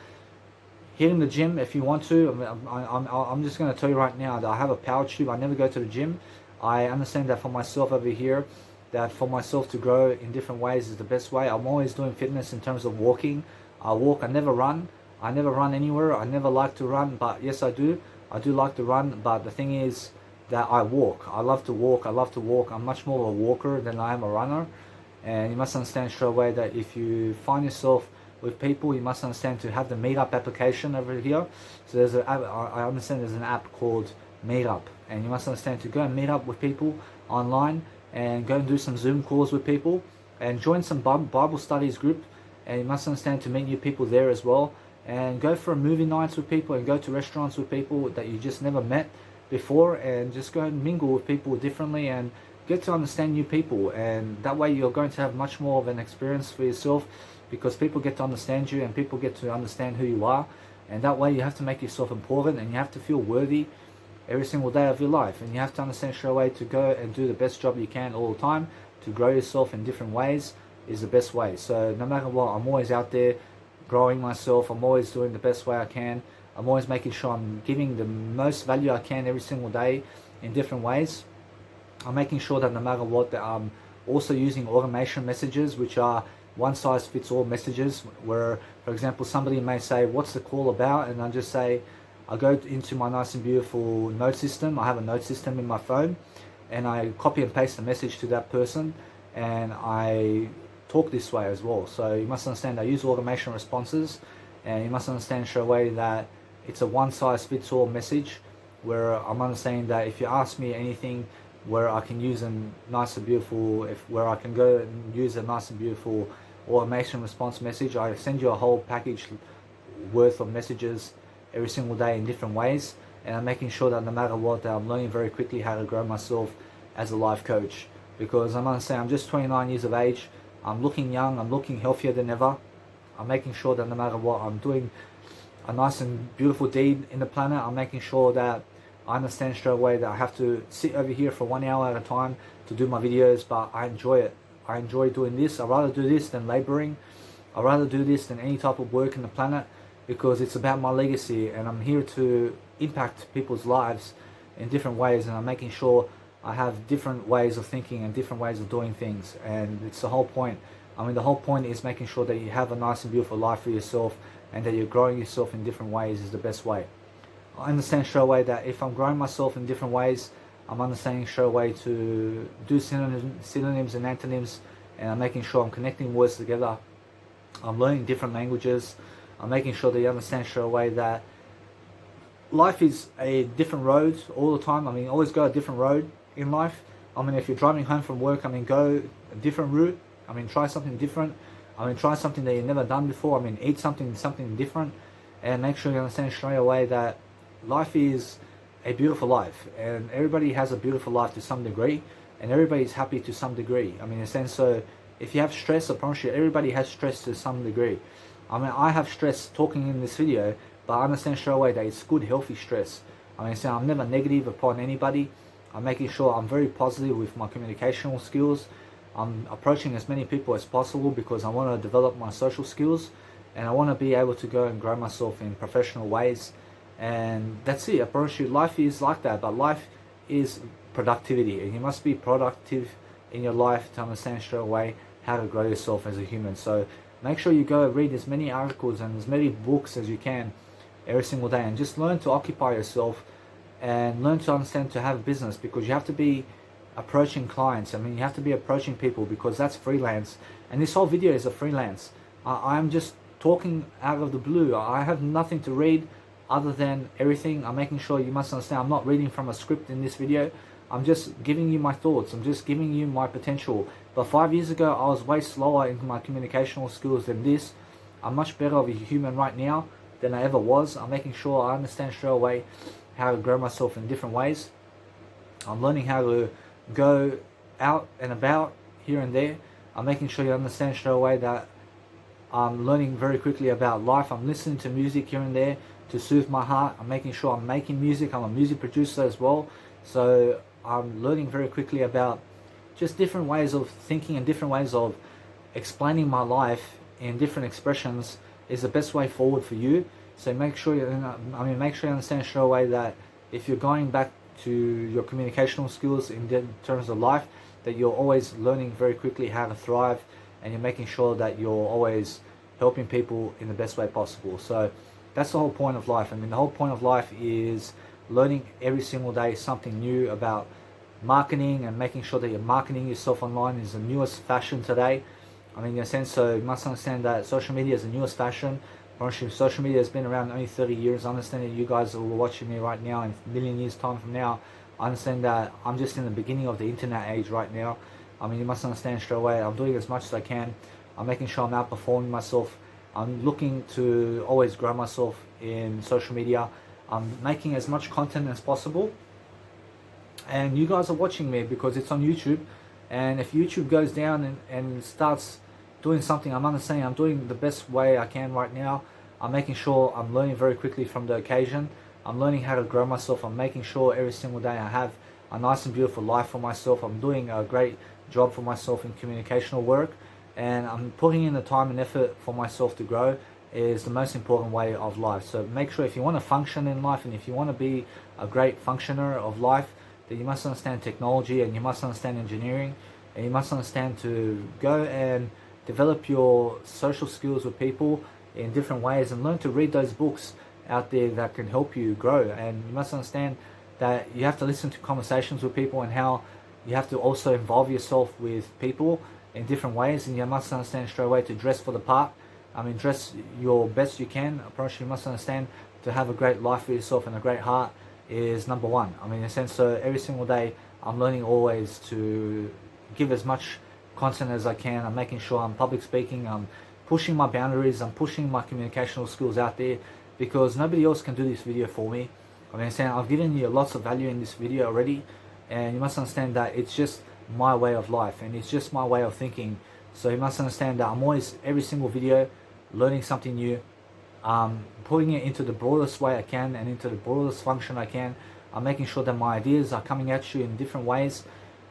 hitting the gym if you want to. I'm just going to tell you right now that I have a power tube. I never go to the gym. I understand that for myself over here, that for myself to grow in different ways is the best way. I'm always doing fitness in terms of walking. I walk, I never run. I never run anywhere. I never like to run, but yes, I do. I do like to run, but the thing is that I walk. I love to walk. I love to walk. I'm much more of a walker than I am a runner. And you must understand straight away that if you find yourself with people, you must understand to have the Meetup application over here. So there's a, I understand there's an app called Meetup, and you must understand to go and meet up with people online and go and do some Zoom calls with people and join some Bible studies group. And you must understand to meet new people there as well. And go for movie nights with people and go to restaurants with people that you just never met before, and just go and mingle with people differently and get to understand new people. And that way you're going to have much more of an experience for yourself, because people get to understand you and people get to understand who you are. And that way you have to make yourself important and you have to feel worthy every single day of your life. And you have to understand straight away to go and do the best job you can all the time, to grow yourself in different ways is the best way. So no matter what, I'm always out there growing myself. I'm always doing the best way I can. I'm always making sure I'm giving the most value I can every single day in different ways. I'm making sure that no matter what, that I'm also using automation messages, which are one size fits all messages, where, for example, somebody may say, what's the call about? And I just say, I go into my nice and beautiful note system. I have a note system in my phone, and I copy and paste the message to that person, and I talk this way as well. So you must understand I use automation responses, and you must understand straight away that it's a one size fits all message, where I'm understanding that if you ask me anything where I can use a nice and beautiful, where I can go and use a nice and beautiful automation response message, I send you a whole package worth of messages every single day in different ways. And I'm making sure that no matter what, that I'm learning very quickly how to grow myself as a life coach, because I'm understanding I'm just 29 years of age. I'm looking young, I'm looking healthier than ever. I'm making sure that no matter what, I'm doing a nice and beautiful deed in the planet. I'm making sure that I understand straight away that I have to sit over here for 1 hour at a time to do my videos, but I enjoy it. I enjoy doing this. I'd rather do this than laboring. I'd rather do this than any type of work in the planet, because it's about my legacy, and I'm here to impact people's lives in different ways, and I'm making sure I have different ways of thinking and different ways of doing things, and it's the whole point. I mean, the whole point is making sure that you have a nice and beautiful life for yourself, and that you're growing yourself in different ways is the best way. I understand straight away that if I'm growing myself in different ways, I'm understanding straight away to do synonyms and antonyms, and I'm making sure I'm connecting words together. I'm learning different languages. I'm making sure that you understand straight away that life is a different road all the time. I mean, always go a different road in life. I mean, if you're driving home from work, I mean, go a different route. I mean, try something different. I mean, try something that you've never done before. I mean, eat something different, and make sure you understand straight away that life is a beautiful life, and everybody has a beautiful life to some degree, and everybody's happy to some degree. I mean, in a sense, so if you have stress, I promise you, everybody has stress to some degree. I mean, I have stress talking in this video, but I understand straight away that it's good, healthy stress. I mean, so I'm never negative upon anybody. I'm making sure I'm very positive with my communicational skills. I'm approaching as many people as possible because I want to develop my social skills, and I want to be able to go and grow myself in professional ways. And that's it. I promise you, life is like that, but life is productivity, and you must be productive in your life to understand straight away how to grow yourself as a human. So make sure you go read as many articles and as many books as you can every single day, and just learn to occupy yourself and learn to understand to have a business, because you have to be approaching clients. I mean, you have to be approaching people, because that's freelance, and this whole video is a freelance. I'm just talking out of the blue. I have nothing to read other than everything. I'm making sure you must understand I'm not reading from a script in this video. I'm just giving you my thoughts. I'm just giving you my potential. But 5 years ago, I was way slower in my communicational skills than this. I'm much better of a human right now than I ever was. I'm making sure I understand straight away how to grow myself in different ways. I'm learning how to go out and about here and there. I'm making sure you understand straight away that I'm learning very quickly about life. I'm listening to music here and there to soothe my heart. I'm making sure I'm making music. I'm a music producer as well. So I'm learning very quickly about just different ways of thinking and different ways of explaining my life in different expressions is the best way forward for you. So make sure make sure you understand straight away that if you're going back to your communicational skills in terms of life, that you're always learning very quickly how to thrive, and you're making sure that you're always helping people in the best way possible. So that's the whole point of life. I mean, the whole point of life is learning every single day something new about marketing, and making sure that you're marketing yourself online is the newest fashion today. I mean, in a sense, so you must understand that social media is the newest fashion. Social media has been around only 30 years. I understand that you guys are watching me right now, in a million years time from now, I understand that I'm just in the beginning of the internet age right now. I mean, you must understand straight away, I'm doing as much as I can. I'm making sure I'm outperforming myself. I'm looking to always grow myself in social media. I'm making as much content as possible. And you guys are watching me because it's on YouTube. And if YouTube goes down and starts doing something, I'm understanding I'm doing the best way I can right now. I'm making sure I'm learning very quickly from the occasion. I'm learning how to grow myself. I'm making sure every single day I have a nice and beautiful life for myself. I'm doing a great job for myself in communicational work, and I'm putting in the time and effort for myself to grow is the most important way of life. So make sure if you want to function in life, and if you want to be a great functioner of life, that you must understand technology, and you must understand engineering, and you must understand to go and develop your social skills with people in different ways, and learn to read those books out there that can help you grow. And you must understand that you have to listen to conversations with people, and how you have to also involve yourself with people in different ways. And you must understand straight away to dress for the part. I mean, dress your best you can. Approach, you must understand to have a great life for yourself and a great heart is number one. I mean, in a sense, so every single day I'm learning always to give as much content as I can. I'm making sure I'm public speaking. I'm pushing my boundaries. I'm pushing my communicational skills out there, because nobody else can do this video for me. I mean, I've given you lots of value in this video already, and you must understand that it's just my way of life, and it's just my way of thinking. So you must understand that I'm always, every single video, learning something new, putting it into the broadest way I can and into the broadest function I can. I'm making sure that my ideas are coming at you in different ways.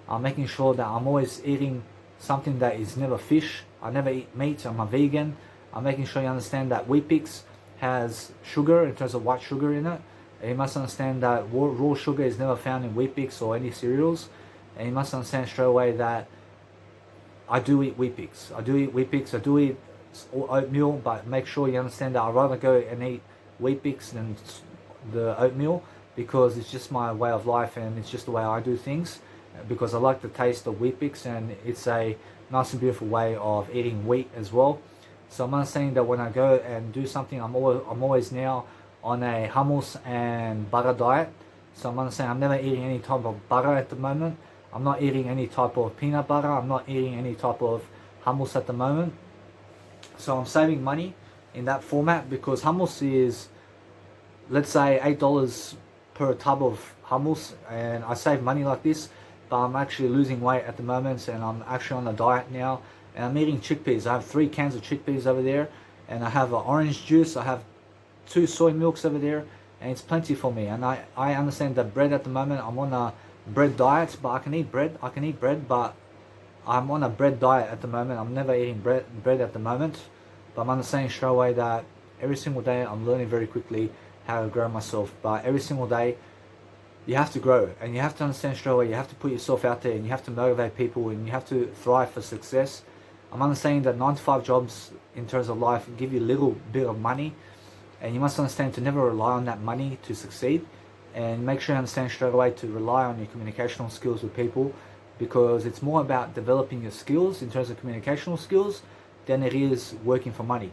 I'm making sure that I'm always eating something that is never fish. I never eat meat. I'm a vegan. I'm making sure you understand that Weet-Bix has sugar in terms of white sugar in it. And you must understand that raw sugar is never found in Weet-Bix or any cereals. And you must understand straight away that I do eat Weet-Bix. I do eat Weet-Bix. I do eat oatmeal, but make sure you understand that I'd rather go and eat Weet-Bix than the oatmeal, because it's just my way of life and it's just the way I do things, because I like the taste of Weet-Bix and it's a nice and beautiful way of eating wheat as well. So I'm understanding that when I go and do something, I'm always now on a hummus and butter diet. So I'm understanding I'm never eating any type of butter at the moment. I'm not eating any type of peanut butter. I'm not eating any type of hummus at the moment. So I'm saving money in that format, because hummus is, let's say, $8 per tub of hummus, and I save money like this, but I'm actually losing weight at the moment and I'm actually on a diet now, and I'm eating chickpeas. I have 3 cans of chickpeas over there, and I have orange juice, I have 2 soy milks over there, and it's plenty for me. And I understand that bread at the moment, I'm on a bread diet, but I can eat bread, but I'm on a bread diet at the moment. I'm never eating bread at the moment, but I'm understanding straight away that every single day I'm learning very quickly how to grow myself. But every single day you have to grow, and you have to understand straight away, you have to put yourself out there, and you have to motivate people, and you have to thrive for success. I'm understanding that 9 to 5 jobs in terms of life give you a little bit of money, and you must understand to never rely on that money to succeed, and make sure you understand straight away to rely on your communicational skills with people, because it's more about developing your skills in terms of communicational skills than it is working for money.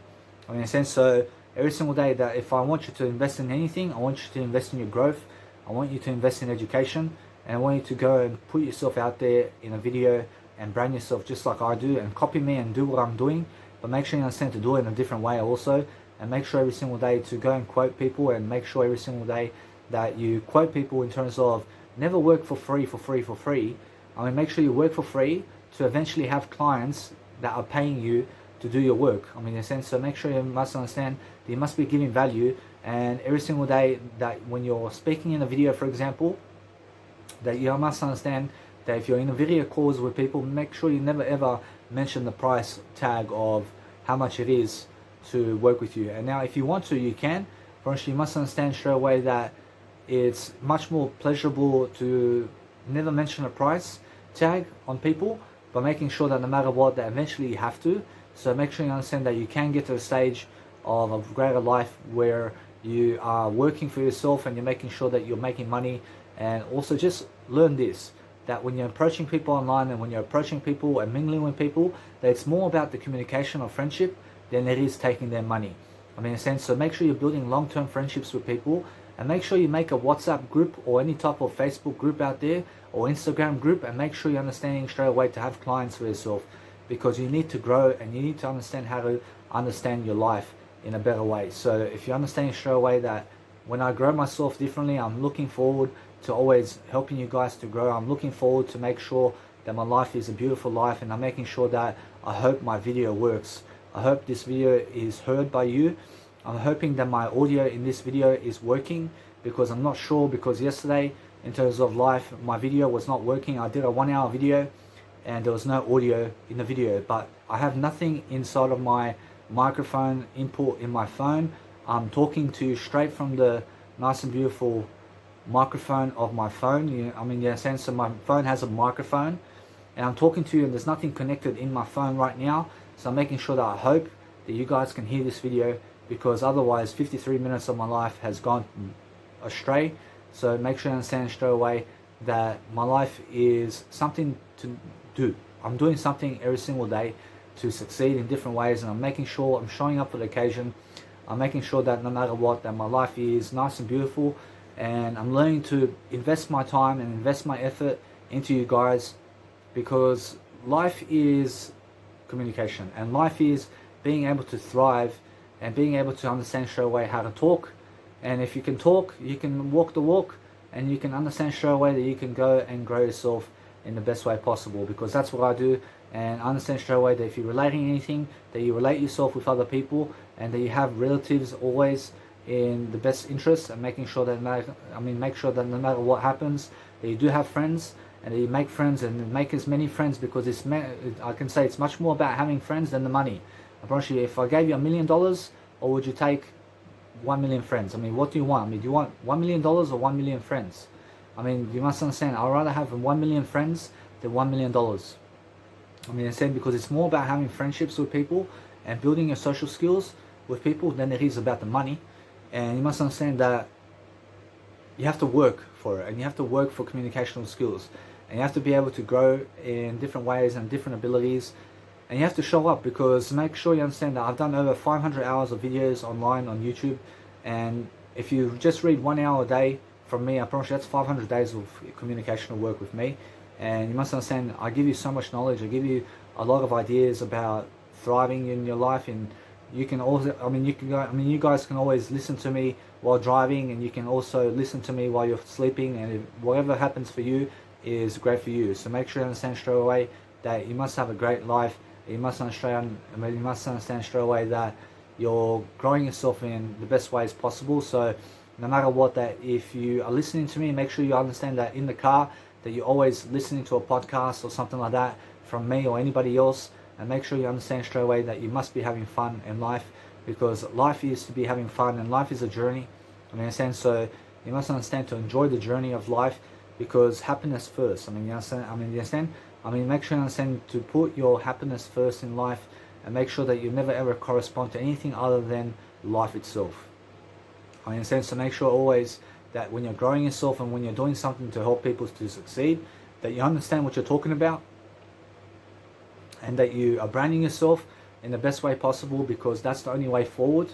I mean, in a sense, so every single day that if I want you to invest in anything, I want you to invest in your growth, I want you to invest in education, and I want you to go and put yourself out there in a video and brand yourself just like I do, and copy me and do what I'm doing, but make sure you understand to do it in a different way also, and make sure every single day to go and quote people, and make sure every single day that you quote people in terms of never work for free. I mean, make sure you work for free to eventually have clients that are paying you to do your work. I mean, in a sense, so make sure you must understand that you must be giving value, and every single day that when you're speaking in a video, for example, that you must understand that if you're in a video calls with people, make sure you never ever mention the price tag of how much it is to work with you. And now if you want to, you can. For instance, you must understand straight away that it's much more pleasurable to never mention a price tag on people, but making sure that no matter what, that eventually you have to. So make sure you understand that you can get to a stage of a greater life where you are working for yourself and you're making sure that you're making money. And also just learn this, that when you're approaching people online and when you're approaching people and mingling with people, that it's more about the communication of friendship than it is taking their money. I mean, in a sense, so make sure you're building long-term friendships with people, and make sure you make a WhatsApp group or any type of Facebook group out there or Instagram group, and make sure you're understanding straight away to have clients for yourself, because you need to grow and you need to understand how to understand your life in a better way. So if you understand straight away that when I grow myself differently, I'm looking forward to always helping you guys to grow. I'm looking forward to make sure that my life is a beautiful life, and I'm making sure that I hope my video works. I hope this video is heard by you. I'm hoping that my audio in this video is working, because I'm not sure, because yesterday in terms of life my video was not working. I did a 1-hour video and there was no audio in the video, but I have nothing inside of my microphone input in my phone. I'm talking to you straight from the nice and beautiful microphone of my phone. I mean, in a sense, so my phone has a microphone and I'm talking to you, and there's nothing connected in my phone right now. So I'm making sure that I hope that you guys can hear this video, because otherwise 53 minutes of my life has gone astray. So make sure you understand straight away that my life is something to do. I'm doing something every single day to succeed in different ways, and I'm making sure I'm showing up for the occasion. I'm making sure that no matter what, that my life is nice and beautiful, and I'm learning to invest my time and invest my effort into you guys, because life is communication, and life is being able to thrive and being able to understand straight away how to talk. And if you can talk, you can walk the walk, and you can understand straight away that you can go and grow yourself in the best way possible, because that's what I do. And I understand straight away that if you're relating anything, that you relate yourself with other people, and that you have relatives always in the best interest, and making sure that make sure that no matter what happens, that you do have friends, and that you make friends and make as many friends, because I can say it's much more about having friends than the money. I promise you, if I gave you $1 million, or would you take 1 million friends? I mean, what do you want? I mean, do you want $1 million or 1 million friends? I mean, you must understand, I'd rather have 1 million friends than $1 million. I mean, because it's more about having friendships with people and building your social skills with people than it is about the money. And you must understand that you have to work for it, and you have to work for communicational skills, and you have to be able to grow in different ways and different abilities, and you have to show up, because make sure you understand that I've done over 500 hours of videos online on YouTube, and if you just read 1 hour a day from me, I promise you that's 500 days of communicational work with me. And you must understand, I give you so much knowledge, I give you a lot of ideas about thriving in your life, and you can also, you guys can always listen to me while driving, and you can also listen to me while you're sleeping, and whatever happens for you is great for you. So make sure you understand straight away that you must have a great life. You must understand straight away that you're growing yourself in the best ways possible. So no matter what, that if you are listening to me, make sure you understand that in the car, that you're always listening to a podcast or something like that from me or anybody else, and make sure you understand straight away that you must be having fun in life, because life is to be having fun, and life is a journey. So you must understand to enjoy the journey of life, because happiness first. You understand? Make sure you understand to put your happiness first in life, and make sure that you never ever correspond to anything other than life itself. So make sure always that when you're growing yourself and when you're doing something to help people to succeed, that you understand what you're talking about, and that you are branding yourself in the best way possible, because that's the only way forward.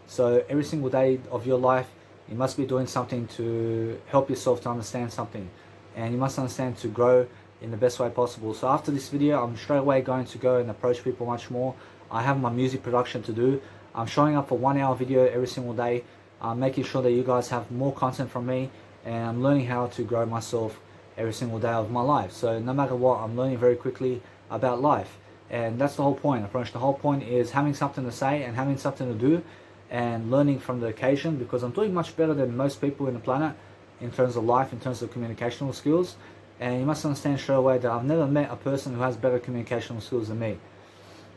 So every single day of your life, you must be doing something to help yourself to understand something, and you must understand to grow in the best way possible. So after this video, I'm straight away going to go and approach people much more. I have my music production to do. I'm showing up for 1 hour video every single day. I'm making sure that you guys have more content from me, and I'm learning how to grow myself every single day of my life. So no matter what, I'm learning very quickly about life, and that's the whole point. The whole point is having something to say and having something to do, and learning from the occasion, because I'm doing much better than most people in the planet in terms of life, in terms of communicational skills. And you must understand straight away that I've never met a person who has better communicational skills than me.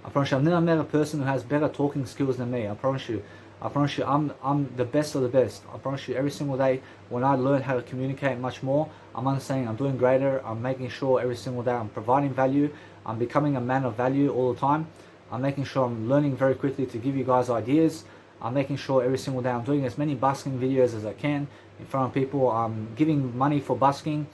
I promise you, I've never met a person who has better talking skills than me. I promise you, I'm the best of the best. I promise you, every single day when I learn how to communicate much more, I'm understanding I'm doing greater. I'm making sure every single day I'm providing value. I'm becoming a man of value all the time. I'm making sure I'm learning very quickly to give you guys ideas. I'm making sure every single day I'm doing as many busking videos as I can in front of people. I'm giving money for busking,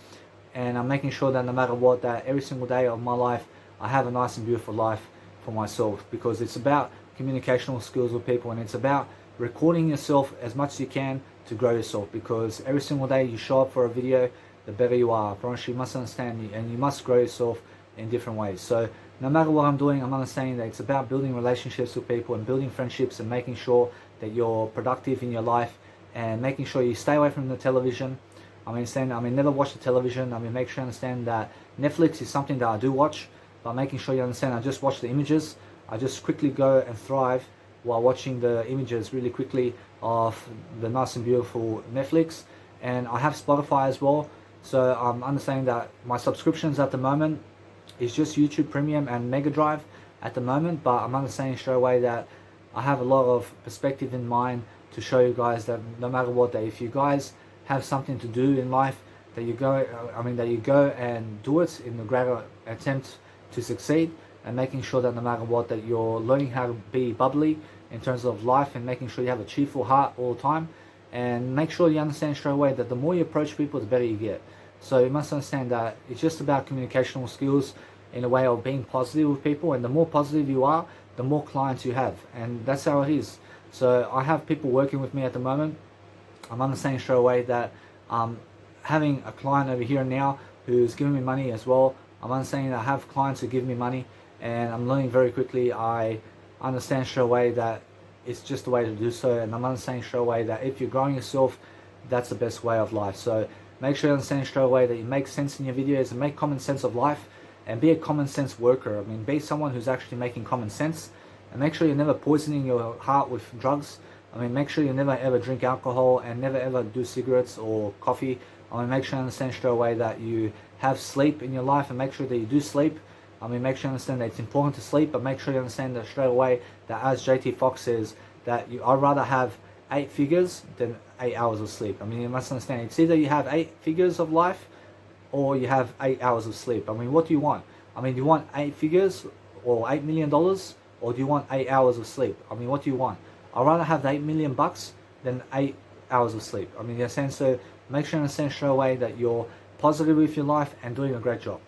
and I'm making sure that no matter what, that every single day of my life, I have a nice and beautiful life for myself, because it's about communicational skills with people, and it's about recording yourself as much as you can to grow yourself, because every single day you show up for a video, the better you are. I promise you must understand, and you must grow yourself in different ways. So no matter what I'm doing, I'm understanding that it's about building relationships with people and building friendships, and making sure that you're productive in your life, and making sure you stay away from the television. Never watch the television. Make sure you understand that Netflix is something that I do watch, but making sure you understand I just watch the images. I just quickly go and thrive while watching the images really quickly of the nice and beautiful Netflix. And I have Spotify as well. So I'm understanding that my subscriptions at the moment is just YouTube Premium and Mega Drive at the moment, but I'm understanding straight away that I have a lot of perspective in mind to show you guys that no matter what, that if you guys have something to do in life, that you go and do it in the greater attempt to succeed, and making sure that no matter what, that you're learning how to be bubbly in terms of life, and making sure you have a cheerful heart all the time, and make sure you understand straight away that the more you approach people, the better you get. So you must understand that it's just about communicational skills in a way of being positive with people, and the more positive you are, the more clients you have, and that's how it is. So I have people working with me at the moment. I'm understanding straight away that having a client over here now who's giving me money as well. I'm understanding that I have clients who give me money, and I'm learning very quickly. I understand straight away that it's just the way to do so, and I'm understanding straight away that if you're growing yourself, that's the best way of life. So make sure you understand straight away that you make sense in your videos, and make common sense of life, and be a common sense worker. Be someone who's actually making common sense, and make sure you're never poisoning your heart with drugs, I mean, make sure you never ever drink alcohol and never ever do cigarettes or coffee. I mean, make sure you understand straight away that you have sleep in your life and make sure that you do sleep. I mean, make sure you understand that it's important to sleep, but make sure you understand that straight away that, as JT Fox says, that I'd rather have 8 figures than 8 hours of sleep. I mean, you must understand, it's either you have 8 figures of life or you have 8 hours of sleep. I mean, what do you want? I mean, do you want 8 figures or $8 million, or do you want 8 hours of sleep? I mean, what do you want? I'd rather have the $8 million than 8 hours of sleep. I mean, in a sense, so make sure you understand straight away that you're positive with your life and doing a great job.